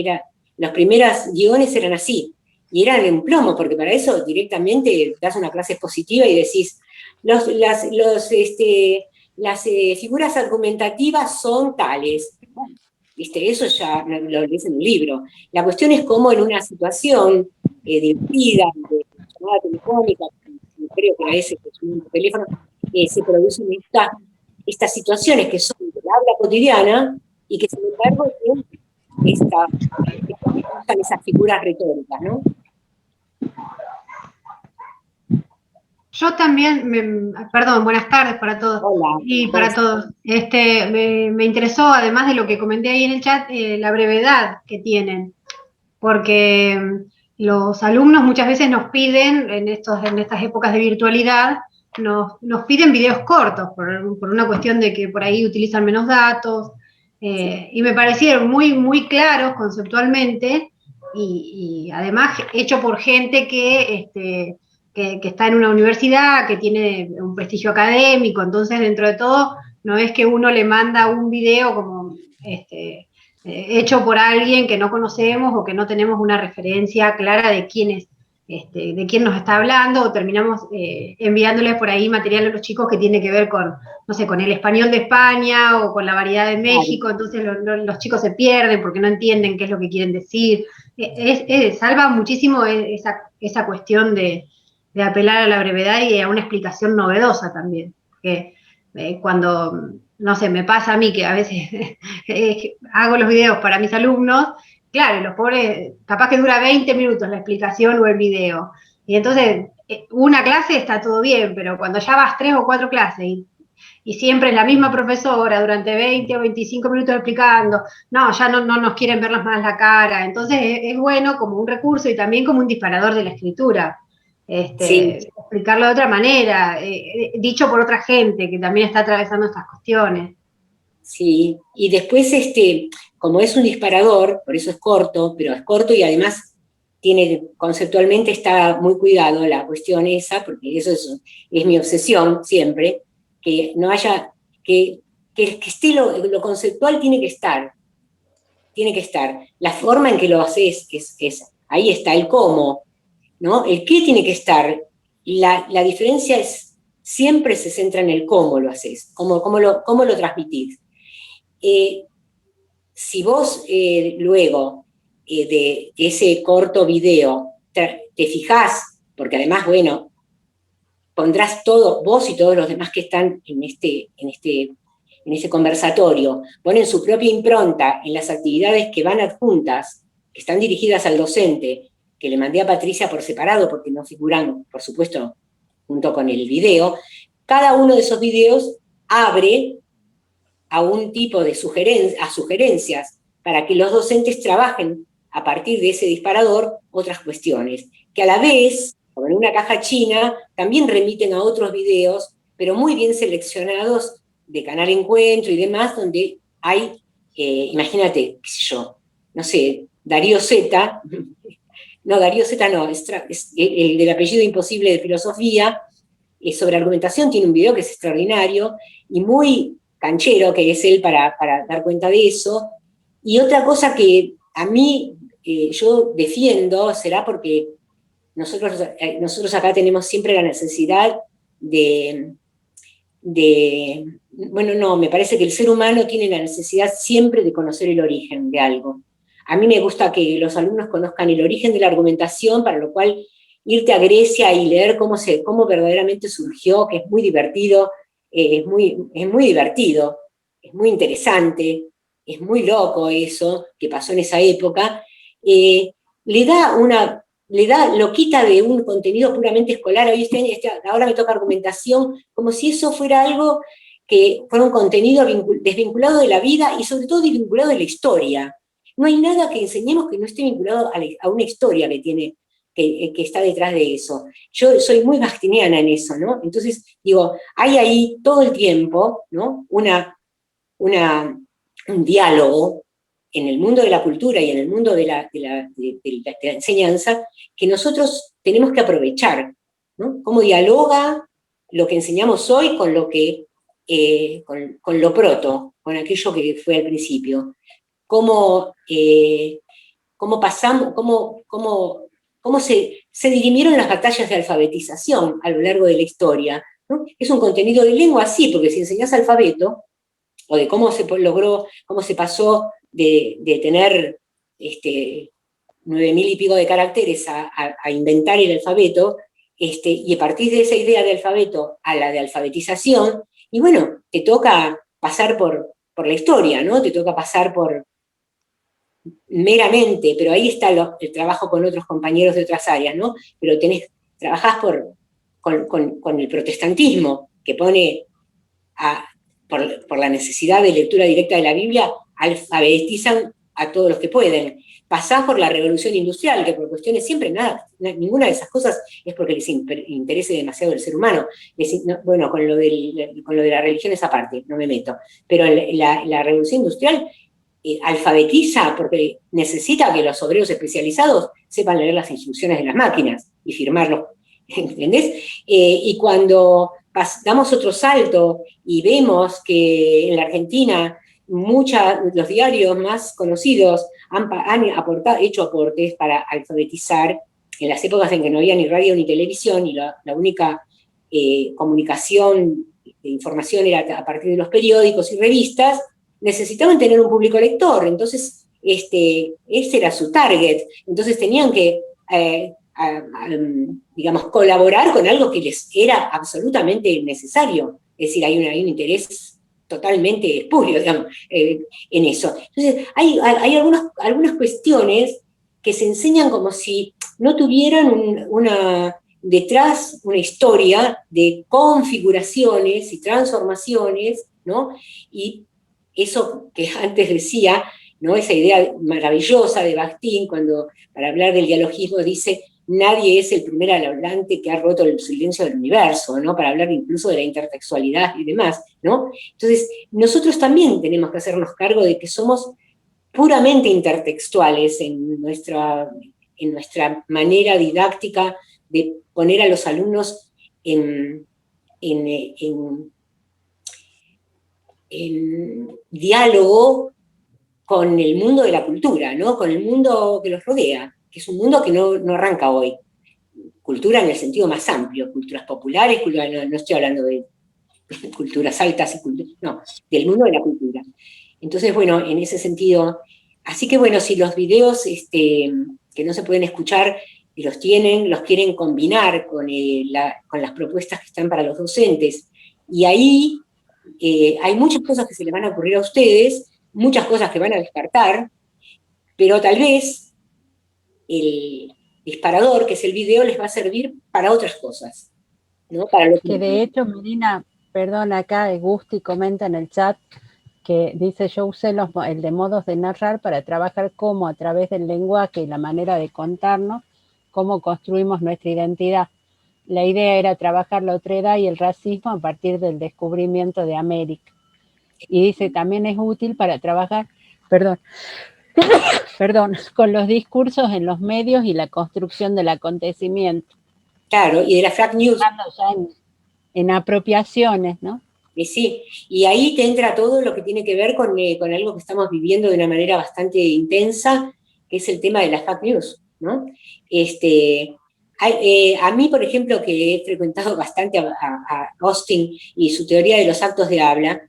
los primeros guiones eran así, y eran en plomo, porque para eso directamente das una clase expositiva y decís, las figuras argumentativas son tales. ¿Viste? Eso ya lo lees en un libro. La cuestión es cómo en una situación divertida, de llamada telefónica, creo que era ese que es un teléfono, se producen estas situaciones que son de la habla cotidiana y que sin embargo usan esas figuras retóricas, ¿no? Yo también, perdón, buenas tardes para todos. Hola. Y para todos. Me interesó, además de lo que comenté ahí en el chat, la brevedad que tienen, porque los alumnos muchas veces nos piden, en estas épocas de virtualidad, nos piden videos cortos, por una cuestión de que por ahí utilizan menos datos, y me parecieron muy, muy claros conceptualmente, y además hecho por gente que está en una universidad, que tiene un prestigio académico, entonces dentro de todo no es que uno le manda un video como hecho por alguien que no conocemos o que no tenemos una referencia clara de quién es, de quién nos está hablando, o terminamos enviándoles por ahí material a los chicos que tiene que ver con, no sé, con el español de España o con la variedad de México, entonces los chicos se pierden porque no entienden qué es lo que quieren decir. Salva muchísimo esa cuestión de apelar a la brevedad y a una explicación novedosa también. Que cuando, no sé, me pasa a mí que a veces hago los videos para mis alumnos, claro, los pobres, capaz que dura 20 minutos la explicación o el video. Y entonces, una clase está todo bien, pero cuando ya vas 3 o 4 clases y siempre es la misma profesora durante 20 o 25 minutos explicando, no, ya no nos quieren ver más la cara. Entonces es bueno como un recurso y también como un disparador de la escritura. Sí. Explicarlo de otra manera, dicho por otra gente que también está atravesando estas cuestiones. Sí, y después, como es un disparador, por eso es corto, pero es corto y además conceptualmente está muy cuidado la cuestión esa, porque eso es mi obsesión siempre, que no haya, que esté lo conceptual tiene que estar, la forma en que lo haces, ahí está el cómo, ¿no? El qué tiene que estar, la diferencia siempre se centra en el cómo lo haces, cómo lo transmitís. Si vos luego de ese corto video te fijás, porque además, bueno, pondrás todo, vos y todos los demás que están en este conversatorio, ponen su propia impronta en las actividades que van adjuntas, que están dirigidas al docente, que le mandé a Patricia por separado, porque no figuran, por supuesto, junto con el video. Cada uno de esos videos abre a un tipo de sugerencias para que los docentes trabajen a partir de ese disparador otras cuestiones, que a la vez, como en una caja china, también remiten a otros videos, pero muy bien seleccionados de Canal Encuentro y demás, donde hay, imagínate, qué sé yo, no sé, Darío Z, es el del apellido imposible de filosofía, sobre argumentación, tiene un video que es extraordinario y muy canchero, que es él para dar cuenta de eso. Y otra cosa que a mí yo defiendo, será porque nosotros acá tenemos siempre la necesidad bueno, no, me parece que el ser humano tiene la necesidad siempre de conocer el origen de algo. A mí me gusta que los alumnos conozcan el origen de la argumentación, para lo cual irte a Grecia y leer cómo verdaderamente surgió, que es muy divertido, es muy divertido, es muy interesante, es muy loco eso que pasó en esa época, lo quita de un contenido puramente escolar. Ahora me toca argumentación, como si eso fuera algo que fuera un contenido desvinculado de la vida y sobre todo desvinculado de la historia. No hay nada que enseñemos que no esté vinculado a una historia que está detrás de eso. Yo soy muy bastiniana en eso, ¿no? Entonces, digo, hay ahí todo el tiempo, ¿no? un diálogo en el mundo de la cultura y en el mundo de la enseñanza que nosotros tenemos que aprovechar, ¿no? Cómo dialoga lo que enseñamos hoy con lo que, con lo proto, con aquello que fue al principio. Cómo pasamos, cómo se dirimieron las batallas de alfabetización a lo largo de la historia, ¿no? Es un contenido de lengua, sí, porque si enseñás alfabeto, o de cómo se logró, cómo se pasó de tener 9.000 y pico de caracteres a inventar el alfabeto, y a partir de esa idea de alfabeto a la de alfabetización, y bueno, te toca pasar por la historia, ¿no? Te toca pasar por meramente, pero ahí está el trabajo con otros compañeros de otras áreas, ¿no? Pero trabajás con el protestantismo, que pone por la necesidad de lectura directa de la Biblia, alfabetizan a todos los que pueden. Pasás por la revolución industrial, que por cuestiones siempre ninguna de esas cosas es porque les interese demasiado el ser humano. Bueno, con lo de la religión esa parte, no me meto. Pero la revolución industrial alfabetiza porque necesita que los obreros especializados sepan leer las instrucciones de las máquinas y firmarlo, ¿entendés? Y cuando damos otro salto y vemos que en la Argentina los diarios más conocidos han hecho aportes para alfabetizar en las épocas en que no había ni radio ni televisión, y la única comunicación de información era a partir de los periódicos y revistas. Necesitaban tener un público lector, entonces ese era su target, entonces tenían que, digamos, colaborar con algo que les era absolutamente necesario, es decir, hay un interés totalmente espurio, digamos, en eso. Entonces, hay algunas cuestiones que se enseñan como si no tuvieran detrás una historia de configuraciones y transformaciones, ¿no? Y eso que antes decía, ¿no? Esa idea maravillosa de Bakhtin, cuando para hablar del dialogismo dice: nadie es el primer hablante que ha roto el silencio del universo, ¿no? Para hablar incluso de la intertextualidad y demás, ¿no? Entonces, nosotros también tenemos que hacernos cargo de que somos puramente intertextuales en nuestra manera didáctica de poner a los alumnos en diálogo con el mundo de la cultura, ¿no? Con el mundo que los rodea, que es un mundo que no arranca hoy. Cultura en el sentido más amplio, culturas populares, no estoy hablando de culturas altas, no, del mundo de la cultura. Entonces, bueno, en ese sentido, así que bueno, si los videos que no se pueden escuchar y los quieren combinar con las propuestas que están para los docentes, y ahí hay muchas cosas que se les van a ocurrir a ustedes, muchas cosas que van a descartar, pero tal vez el disparador, que es el video, les va a servir para otras cosas, ¿no? Para lo que de hecho, Medina, perdón, acá Gusti comenta en el chat que dice: yo usé el de modos de narrar para trabajar cómo a través del lenguaje y la manera de contarnos, cómo construimos nuestra identidad. La idea era trabajar la otredad y el racismo a partir del descubrimiento de América. Y dice: también es útil para trabajar, con los discursos en los medios y la construcción del acontecimiento. Claro, y de la fake news. En apropiaciones, ¿no? Y sí, y ahí te entra todo lo que tiene que ver con algo que estamos viviendo de una manera bastante intensa, que es el tema de las fake news, ¿no? A mí, por ejemplo, que he frecuentado bastante a Austin y su teoría de los actos de habla,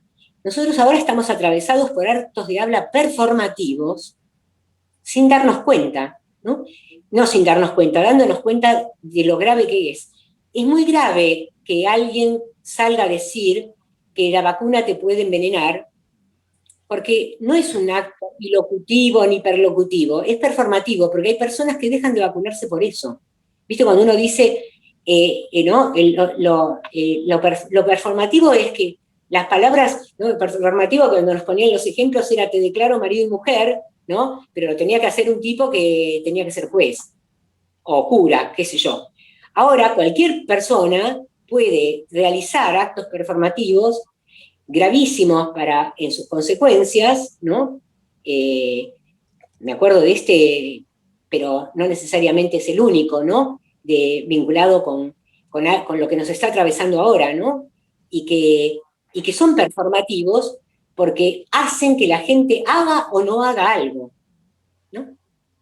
nosotros ahora estamos atravesados por actos de habla performativos sin darnos cuenta, ¿no? No sin darnos cuenta, dándonos cuenta de lo grave que es. Es muy grave que alguien salga a decir que la vacuna te puede envenenar, porque no es un acto ilocutivo ni perlocutivo, es performativo, porque hay personas que dejan de vacunarse por eso. ¿Viste? Cuando uno dice, ¿no? Lo performativo es que las palabras, ¿no? Performativo, cuando nos ponían los ejemplos, era: te declaro marido y mujer, ¿no? Pero lo tenía que hacer un tipo que tenía que ser juez, o cura, qué sé yo. Ahora, cualquier persona puede realizar actos performativos gravísimos en sus consecuencias, ¿no? Me acuerdo de pero no necesariamente es el único, ¿no? Vinculado con lo que nos está atravesando ahora, ¿no? Y que son performativos porque hacen que la gente haga o no haga algo, ¿no?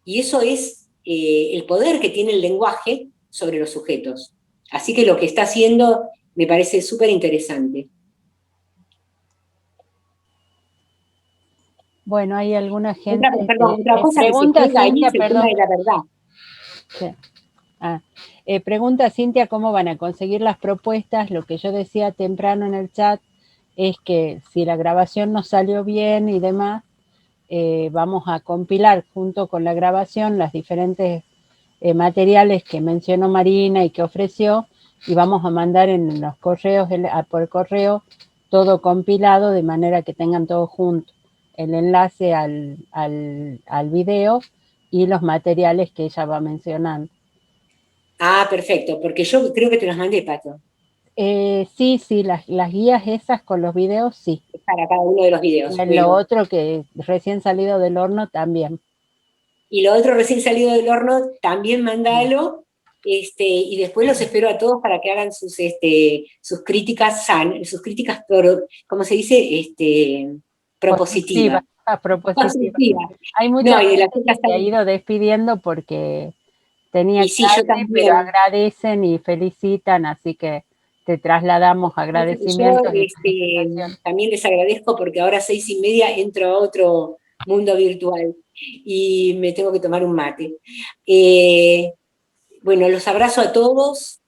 Y eso es el poder que tiene el lenguaje sobre los sujetos. Así que lo que está haciendo me parece súper interesante. Bueno, hay alguna gente... Otra cosa pregunta, que se Cintia, ahí es el tema de la verdad. Sí. Pregunta Cintia cómo van a conseguir las propuestas. Lo que yo decía temprano en el chat es que si la grabación no salió bien y demás, vamos a compilar junto con la grabación las diferentes materiales que mencionó Marina y que ofreció, y vamos a mandar en los correos, por correo, todo compilado de manera que tengan todo junto, el enlace al video y los materiales que ella va mencionando. Ah, perfecto, porque yo creo que te los mandé, Pato. Sí, las guías esas con los videos, sí. Para cada uno de los videos. Y lo otro que recién salido del horno también. Y lo otro recién salido del horno también mandalo, y después los espero a todos para que hagan sus críticas, ¿cómo se dice? propositiva. Propositiva. Hay mucha No, y de la gente que se ha ido despidiendo porque tenía Y sí, yo clase, también. pero agradecen y felicitan, así que te trasladamos agradecimientos y felicitaciones. También les agradezco porque ahora a 6:30 entro a otro mundo virtual y me tengo que tomar un mate. Bueno, los abrazo a todos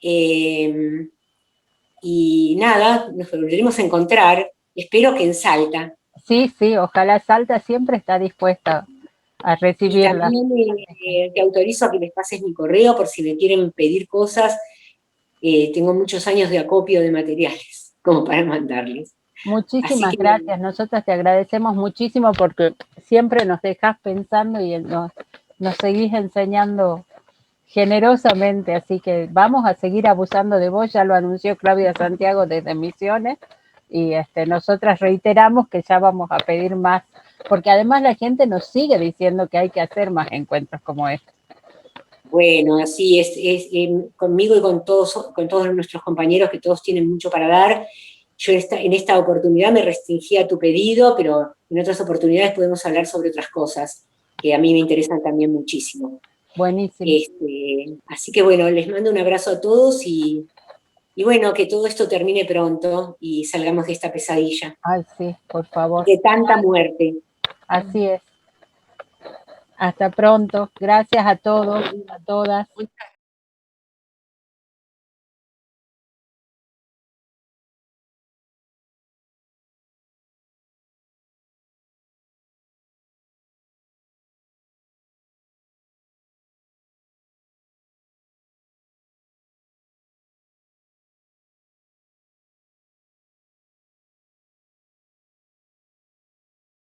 y nada, nos volveremos a encontrar, espero que en Salta. Sí, sí, ojalá Salta siempre está dispuesta a Y recibirla. también te autorizo a que les pases mi correo por si me quieren pedir cosas. Tengo muchos años de acopio de materiales como para mandarles. Muchísimas gracias, nosotras te agradecemos muchísimo porque siempre nos dejás pensando y nos seguís enseñando generosamente, así que vamos a seguir abusando de vos, ya lo anunció Claudia Santiago desde Misiones, y nosotras reiteramos que ya vamos a pedir más, porque además la gente nos sigue diciendo que hay que hacer más encuentros como este. Bueno, así es conmigo y con todos nuestros compañeros, que todos tienen mucho para dar. Yo en esta oportunidad me restringí a tu pedido, pero en otras oportunidades podemos hablar sobre otras cosas que a mí me interesan también muchísimo. Buenísimo. Así que bueno, les mando un abrazo a todos y bueno, que todo esto termine pronto y salgamos de esta pesadilla. Ay, sí, por favor. De tanta muerte. Así es. Hasta pronto. Gracias a todos, a todas. Muchas